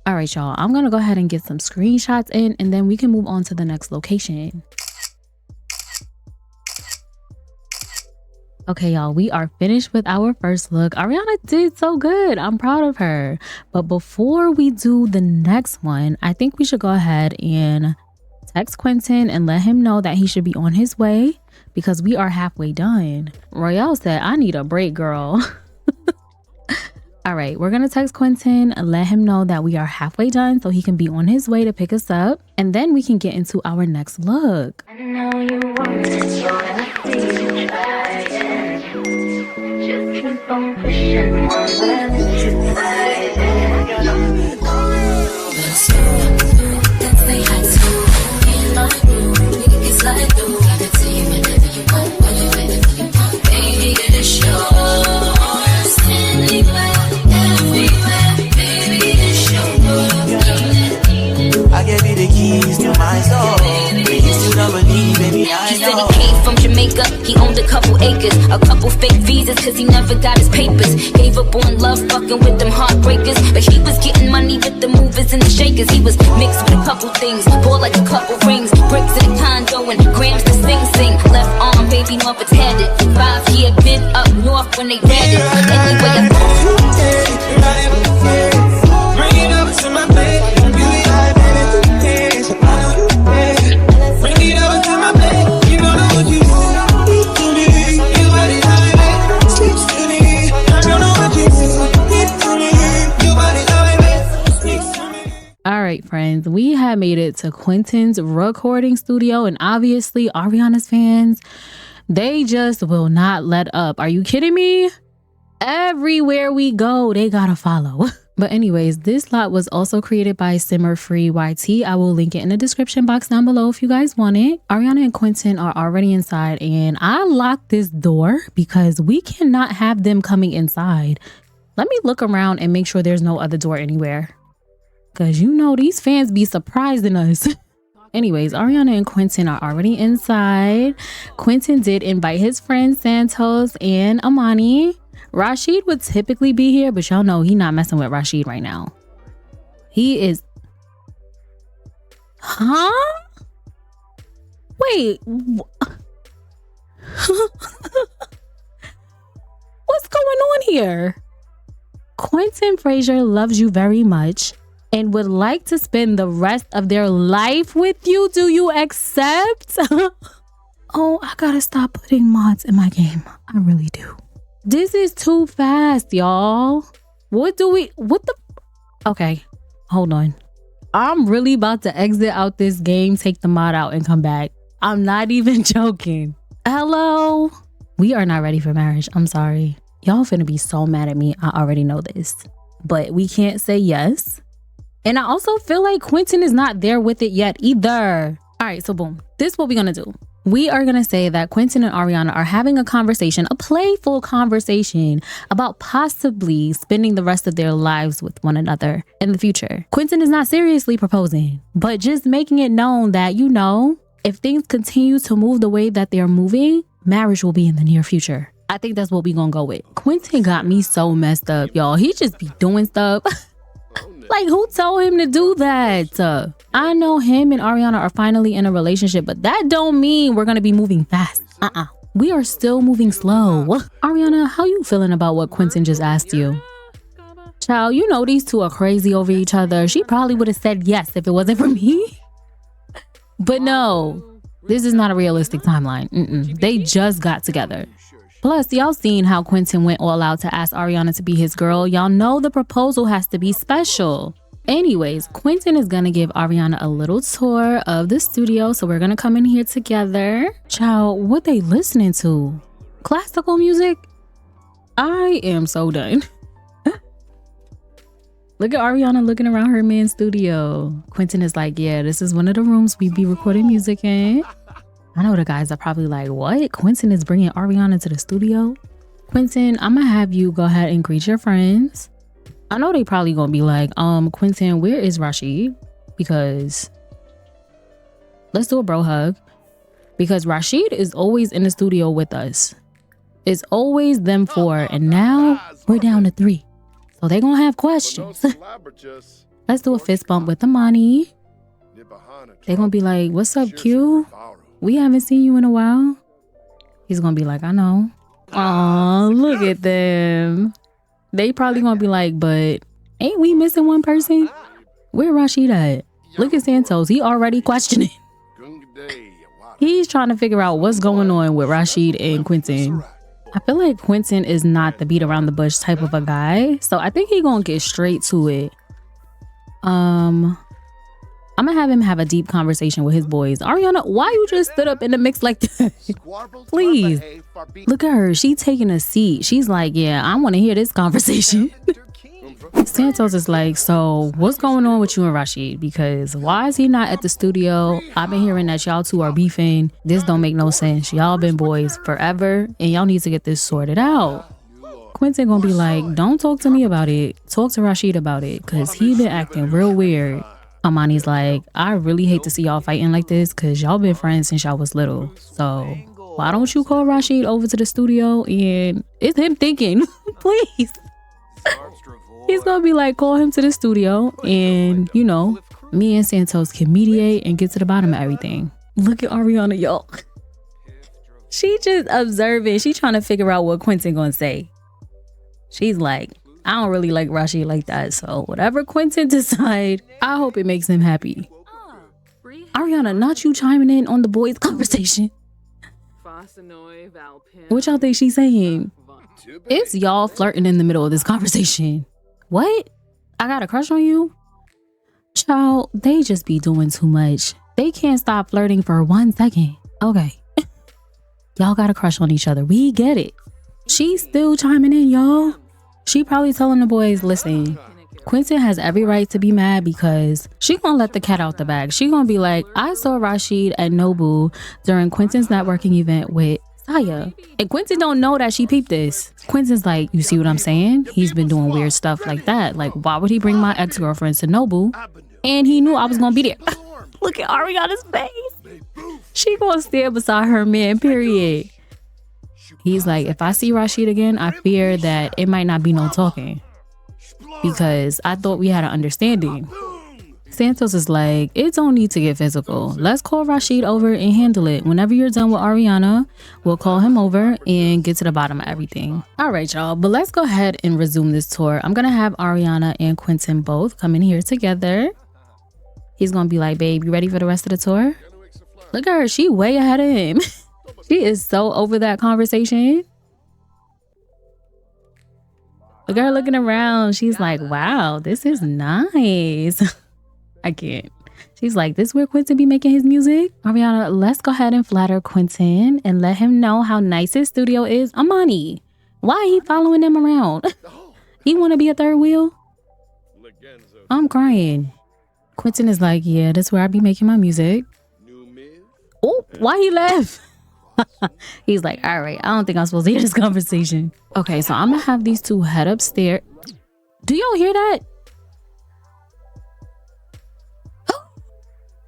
All right, y'all, I'm gonna go ahead and get some screenshots in and then we can move on to the next location. Okay, y'all, we are finished with our first look. Ariana did so good. I'm proud of her. But before we do the next one, I think we should go ahead and text Quentin and let him know that he should be on his way because we are halfway done. Royale said, I need a break, girl. All right, we're gonna text Quentin and let him know that we are halfway done so he can be on his way to pick us up. And then we can get into our next look. I know you want it, so I see you trying. Just keep on pushing on whatever you find. Let's go, that's the hot too. In my room, we can get slide through. Gotta tell you whenever you want, whenever you want. Baby, get it yours. Anywhere. I gave you the keys to my soul. But you still don't believe, baby, I know. He said he came from Jamaica, he owned a couple acres, a couple fake visas, cause he never got his papers. Gave up on love, fucking with them heartbreakers. But he was getting money with the movers and the shakers. He was mixed with a couple things, bought like a couple rings, bricks in a condo and grams to sing. Left arm, baby, mother tatted. 5-year been up north when they landed. Anyway, bring it over to my bed. All right, friends, we have made it to Quentin's recording studio, and obviously Ariana's fans, they just will not let up. Are you kidding me? Everywhere we go, they gotta follow. But anyways, this lot was also created by Simmer Free YT. I will link it in the description box down below if you guys want it. Ariana and Quentin are already inside, and I locked this door because we cannot have them coming inside. Let me look around and make sure there's no other door anywhere, because you know these fans be surprising us. Anyways, Ariana and Quentin are already inside. Quentin did invite his friends Santos and Amani. Rashid would typically be here, but y'all know he not messing with Rashid right now. He is... Huh? Wait. What's going on here? Quentin Frazier loves you very much and would like to spend the rest of their life with you. Do you accept? Oh, I gotta stop putting mods in my game. I really do. This is too fast, y'all. Okay, hold on. I'm really about to exit out this game, take the mod out, and come back. I'm not even joking. Hello? We are not ready for marriage. I'm sorry. Y'all finna be so mad at me. I already know this. But we can't say yes. And I also feel like Quentin is not there with it yet either. All right, so boom. This is what we're gonna do. We are gonna say that Quentin and Ariana are having a conversation, a playful conversation about possibly spending the rest of their lives with one another in the future. Quentin is not seriously proposing, but just making it known that, you know, if things continue to move the way that they're moving, marriage will be in the near future. I think that's what we gonna go with. Quentin got me so messed up, y'all. He just be doing stuff. Like, who told him to do that? I know him and Ariana are finally in a relationship, but that don't mean we're gonna be moving fast. We are still moving slow. Ariana, how you feeling about what Quentin just asked you? Child, you know these two are crazy over each other. She probably would have said yes if it wasn't for me. But no, this is not a realistic timeline. They just got together. Plus, y'all seen how Quentin went all out to ask Ariana to be his girl. Y'all know the proposal has to be special. Anyways, Quentin is gonna give Ariana a little tour of the studio. So we're gonna come in here together. Child, what they listening to? Classical music? I am so done. Look at Ariana looking around her man's studio. Quentin is like, yeah, this is one of the rooms we be recording music in. I know the guys are probably like, what? Quentin is bringing Ariana to the studio? Quentin, I'm gonna have you go ahead and greet your friends. I know they probably gonna be like, Quentin, where is Rashid? Because let's do a bro hug. Because Rashid is always in the studio with us. It's always them four, and now we're down to 3. So they gonna have questions. Let's do a fist bump with Amani. They gonna be like, what's up, Q? We haven't seen you in a while. He's gonna be like, I know. Aw, look at them. They probably gonna be like, but ain't we missing one person? Where Rashid at? Look at Santos. He already questioning. He's trying to figure out what's going on with Rashid and Quentin. I feel like Quentin is not the beat around the bush type of a guy. So I think he gonna get straight to it. I'm gonna have him have a deep conversation with his boys. Ariana, why you just stood up in the mix like that? Please. Look at her. She taking a seat. She's like, yeah, I want to hear this conversation. Santos is like, so what's going on with you and Rashid? Because why is he not at the studio? I've been hearing that y'all two are beefing. This don't make no sense. Y'all been boys forever and y'all need to get this sorted out. Quentin gonna be like, don't talk to me about it. Talk to Rashid about it because he been acting real weird. Amani's like, I really hate to see y'all fighting like this because y'all been friends since y'all was little. So why don't you call Rashid over to the studio? And it's him thinking, please. He's gonna be like, call him to the studio and, you know, me and Santos can mediate and get to the bottom of everything. Look at Ariana, y'all. She just observing. She trying to figure out what Quentin gonna say. She's like, I don't really like Rashid like that, so whatever Quentin decide, I hope it makes him happy. Ariana, not you chiming in on the boys' conversation. What y'all think she's saying? It's y'all flirting in the middle of this conversation. What? I got a crush on you? Child, they just be doing too much. They can't stop flirting for 1 second. Okay. Y'all got a crush on each other. We get it. She's still chiming in, y'all. She probably telling the boys, listen, Quentin has every right to be mad because she gonna let the cat out the bag. She gonna be like, I saw Rashid at Nobu during Quentin's networking event with Saya. And Quentin don't know that she peeped this. Quentin's like, you see what I'm saying? He's been doing weird stuff like that. Like, why would he bring my ex-girlfriend to Nobu? And he knew I was gonna be there. Look at Ariana's face. She gonna stand beside her man, period. He's like, if I see Rashid again, I fear that it might not be no talking. Because I thought we had an understanding. Santos is like, it don't need to get physical. Let's call Rashid over and handle it. Whenever you're done with Ariana, we'll call him over and get to the bottom of everything. All right, y'all, but let's go ahead and resume this tour. I'm gonna have Ariana and Quentin both come in here together. He's gonna be like, babe, you ready for the rest of the tour? Look at her, she way ahead of him. She is so over that conversation. Look at her looking around. She's like, wow, this is nice. I can't. She's like, this where Quentin be making his music? Ariana, let's go ahead and flatter Quentin and let him know how nice his studio is. Amani, why he following them around? He want to be a third wheel? I'm crying. Quentin is like, yeah, that's where I be making my music. Oh, why he left? He's like, all right, I don't think I'm supposed to hear this conversation. Okay, so I'm gonna have these two head upstairs. Do y'all hear that?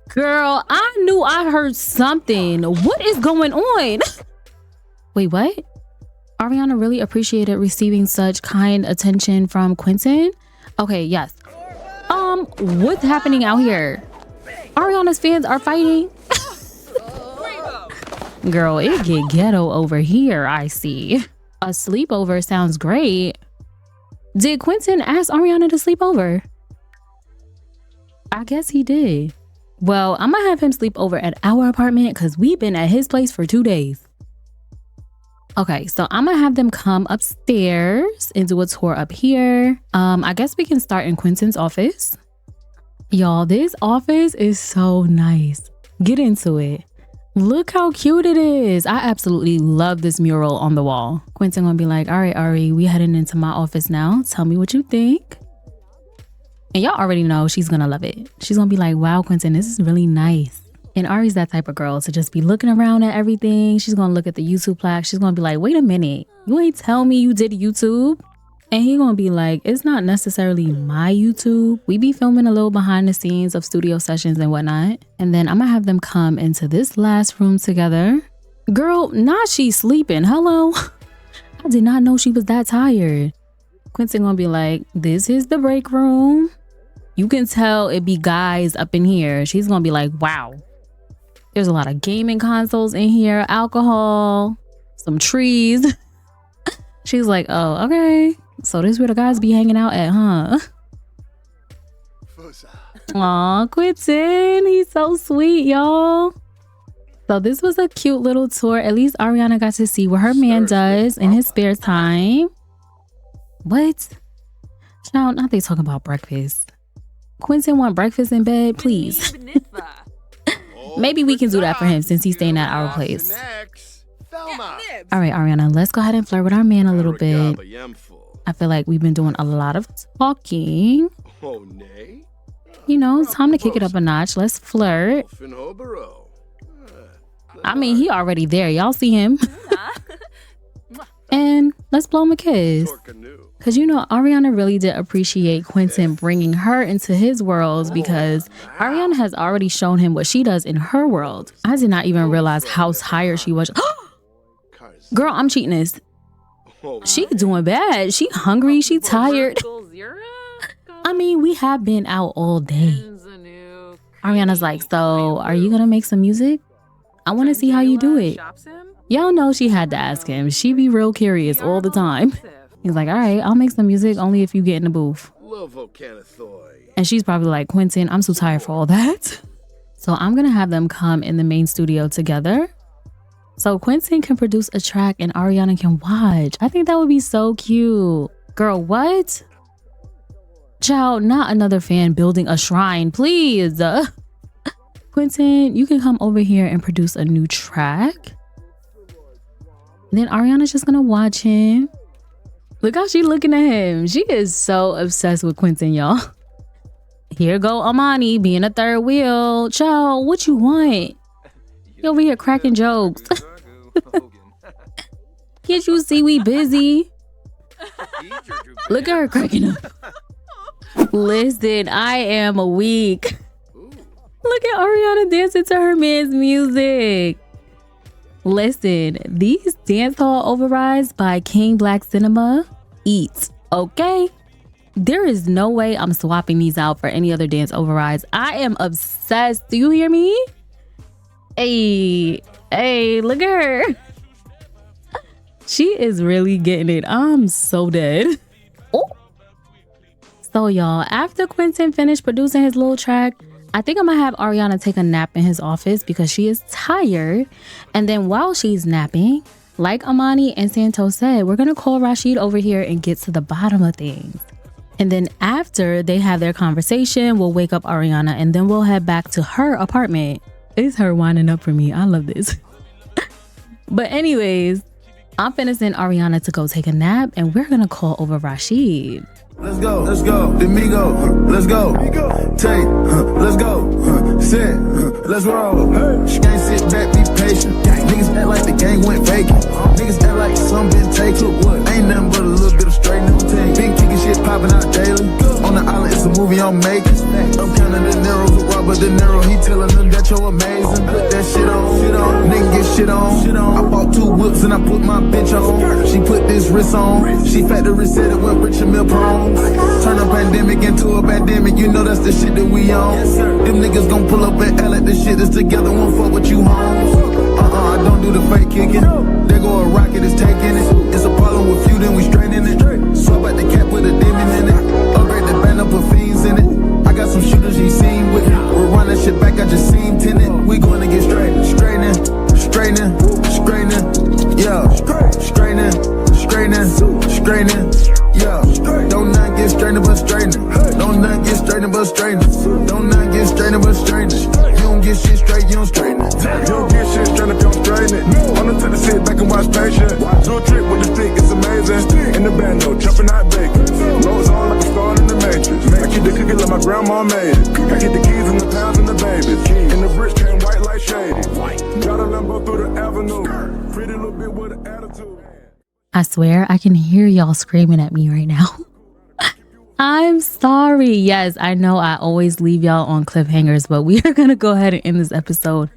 Girl, I knew I heard something. What is going on? Wait, what? Ariana really appreciated receiving such kind attention from Quentin. Okay, yes. What's happening out here? Ariana's fans are fighting. Girl, it get ghetto over here, I see. A sleepover sounds great. Did Quentin ask Ariana to sleep over? I guess he did. Well, I'm gonna have him sleep over at our apartment because we've been at his place for 2 days. Okay, so I'm gonna have them come upstairs and do a tour up here. I guess we can start in Quentin's office. Y'all, this office is so nice. Get into it. Look how cute it is. I absolutely love this mural on the wall. Quentin gonna be like, all right, Ari, we heading into my office now. Tell me what you think. And y'all already know she's gonna love it. She's gonna be like, wow, Quentin, this is really nice. And Ari's that type of girl to just be looking around at everything. She's gonna look at the YouTube plaque. She's gonna be like, wait a minute, you ain't tell me you did YouTube? And he gonna be like, it's not necessarily my YouTube. We be filming a little behind the scenes of studio sessions and whatnot. And then I'm gonna have them come into this last room together. Girl, not she sleeping, hello? I did not know she was that tired. Quentin gonna be like, this is the break room. You can tell it be guys up in here. She's gonna be like, wow. There's a lot of gaming consoles in here, alcohol, some trees. She's like, oh, okay. So this is where the guys be hanging out at, huh? Aw, Quentin, he's so sweet, y'all. So this was a cute little tour. At least Ariana got to see what her man does in his spare time. What? Child, now they talking about breakfast. Quentin want breakfast in bed, please. Maybe we can do that for him since he's staying at our place. All right, Ariana, let's go ahead and flirt with our man a little bit. I feel like we've been doing a lot of talking. You know, it's time to kick it up a notch. Let's flirt. I mean, he already there. Y'all see him. And let's blow him a kiss. Because, you know, Ariana really did appreciate Quentin bringing her into his world because Ariana has already shown him what she does in her world. I did not even realize how tired she was. Girl, I'm cheating this. She doing bad. She hungry. She tired. I mean, we have been out all day. Ariana's like, so are you going to make some music? I want to see how you do it. Y'all know she had to ask him. She be real curious all the time. He's like, all right, I'll make some music only if you get in the booth. And she's probably like, Quentin, I'm so tired for all that. So I'm going to have them come in the main studio together. So Quentin can produce a track and Ariana can watch. I think that would be so cute. Girl, what? Child, not another fan building a shrine, please. Quentin, you can come over here and produce a new track. And then Ariana's just gonna watch him. Look how she looking at him. She is so obsessed with Quentin, y'all. Here go Amani being a third wheel. Child, what you want? You over here cracking jokes. Can't you see we busy? Look at her cracking up. Listen, I am weak. Look at Ariana dancing to her man's music. Listen, these dance hall overrides by King Black Cinema eats, okay? There is no way I'm swapping these out for any other dance overrides. I am obsessed. Do you hear me? Hey, look at her. She is really getting it. I'm so dead. Oh. So y'all, after Quentin finished producing his little track, I think I'm gonna have Ariana take a nap in his office because she is tired. And then while she's napping, like Amani and Santos said, we're gonna call Rashid over here and get to the bottom of things. And then after they have their conversation, we'll wake up Ariana and then we'll head back to her apartment. It's her winding up for me. I love this. But anyways, I'm finna send Ariana to go take a nap and we're gonna call over Rashid. Let's go, Domingo, let's go, take, let's go, sit, let's roll. She can't sit back, be patient. Niggas act like the gang went vacant. Niggas act like some been taken. Ain't nothing but a little bit of straightening. Been kicking shit popping out daily. On the island, it's a movie I'm making. I'm counting the Nero's with Robert De Niro. He telling them that you're amazing. Put that shit on, nigga get shit on. I bought 2 whips and I put my bitch on. She put this wrist on. She factory said it with Richard Mill Prone. Turn a pandemic into a pandemic, you know that's the shit that we on. Them niggas gon' pull up and L at the shit that's together, won't fuck with you homes. I don't do the fake kicking. There go a rocket, it's taking it. It's a problem with you, then we straightening it. Swap out the cap with a demon in it. Upgrade the band up, put fiends in it. I got some shooters you seen with it. We'll run that shit back, I just seen tenant. We gonna get straightening, yeah, straightening, yeah. Don't not get straightening but straightening. Don't not get straightening but straightening. Don't not get straightening but straightening. You don't get shit straight, you don't straighten it. You don't get shit straight if you don't straighten it. Wanna take the sit back and watch patient. Do a trick with the stick, it's amazing. In the band, no jumping out bacon. Nose on like a star in the matrix. I keep the cookie like my grandma made it. I get the keys and the pounds and the babies. And the bricks came white like shady. Got a Lambo through the avenue. Pretty little bit with an attitude. I swear I can hear y'all screaming at me right now. I'm sorry. Yes, I know I always leave y'all on cliffhangers, but we are going to go ahead and end this episode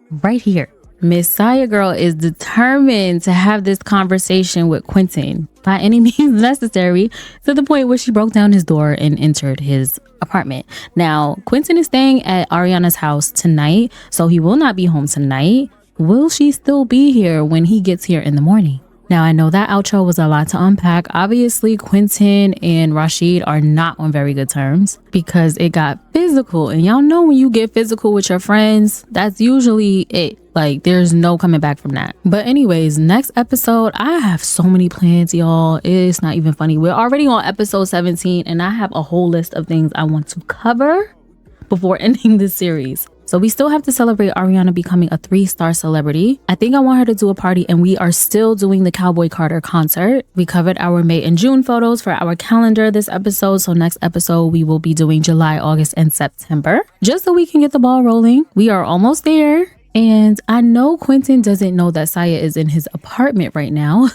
right here. Miss Saya Girl is determined to have this conversation with Quentin by any means necessary, to the point where she broke down his door and entered his apartment. Now, Quentin is staying at Ariana's house tonight, so he will not be home tonight. Will she still be here when he gets here in the morning? Now, I know that outro was a lot to unpack. Obviously, Quentin and Rashid are not on very good terms because it got physical. And y'all know when you get physical with your friends, that's usually it. Like, there's no coming back from that. But anyways, next episode, I have so many plans, y'all. It's not even funny. We're already on episode 17 and I have a whole list of things I want to cover before ending this series. So we still have to celebrate Ariana becoming a 3-star celebrity. I think I want her to do a party, and we are still doing the Cowboy Carter concert. We covered our May and June photos for our calendar this episode. So next episode, we will be doing July, August, and September, just so we can get the ball rolling. We are almost there. And I know Quentin doesn't know that Saya is in his apartment right now.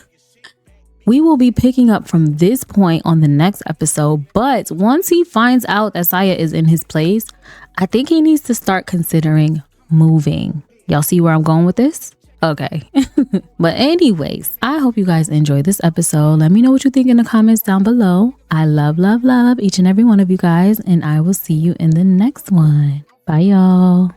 We will be picking up from this point on the next episode, but once he finds out that Saya is in his place, I think he needs to start considering moving. Y'all see where I'm going with this? Okay. But anyways, I hope you guys enjoyed this episode. Let me know what you think in the comments down below. I love each and every one of you guys, and I will see you in the next one. Bye, y'all.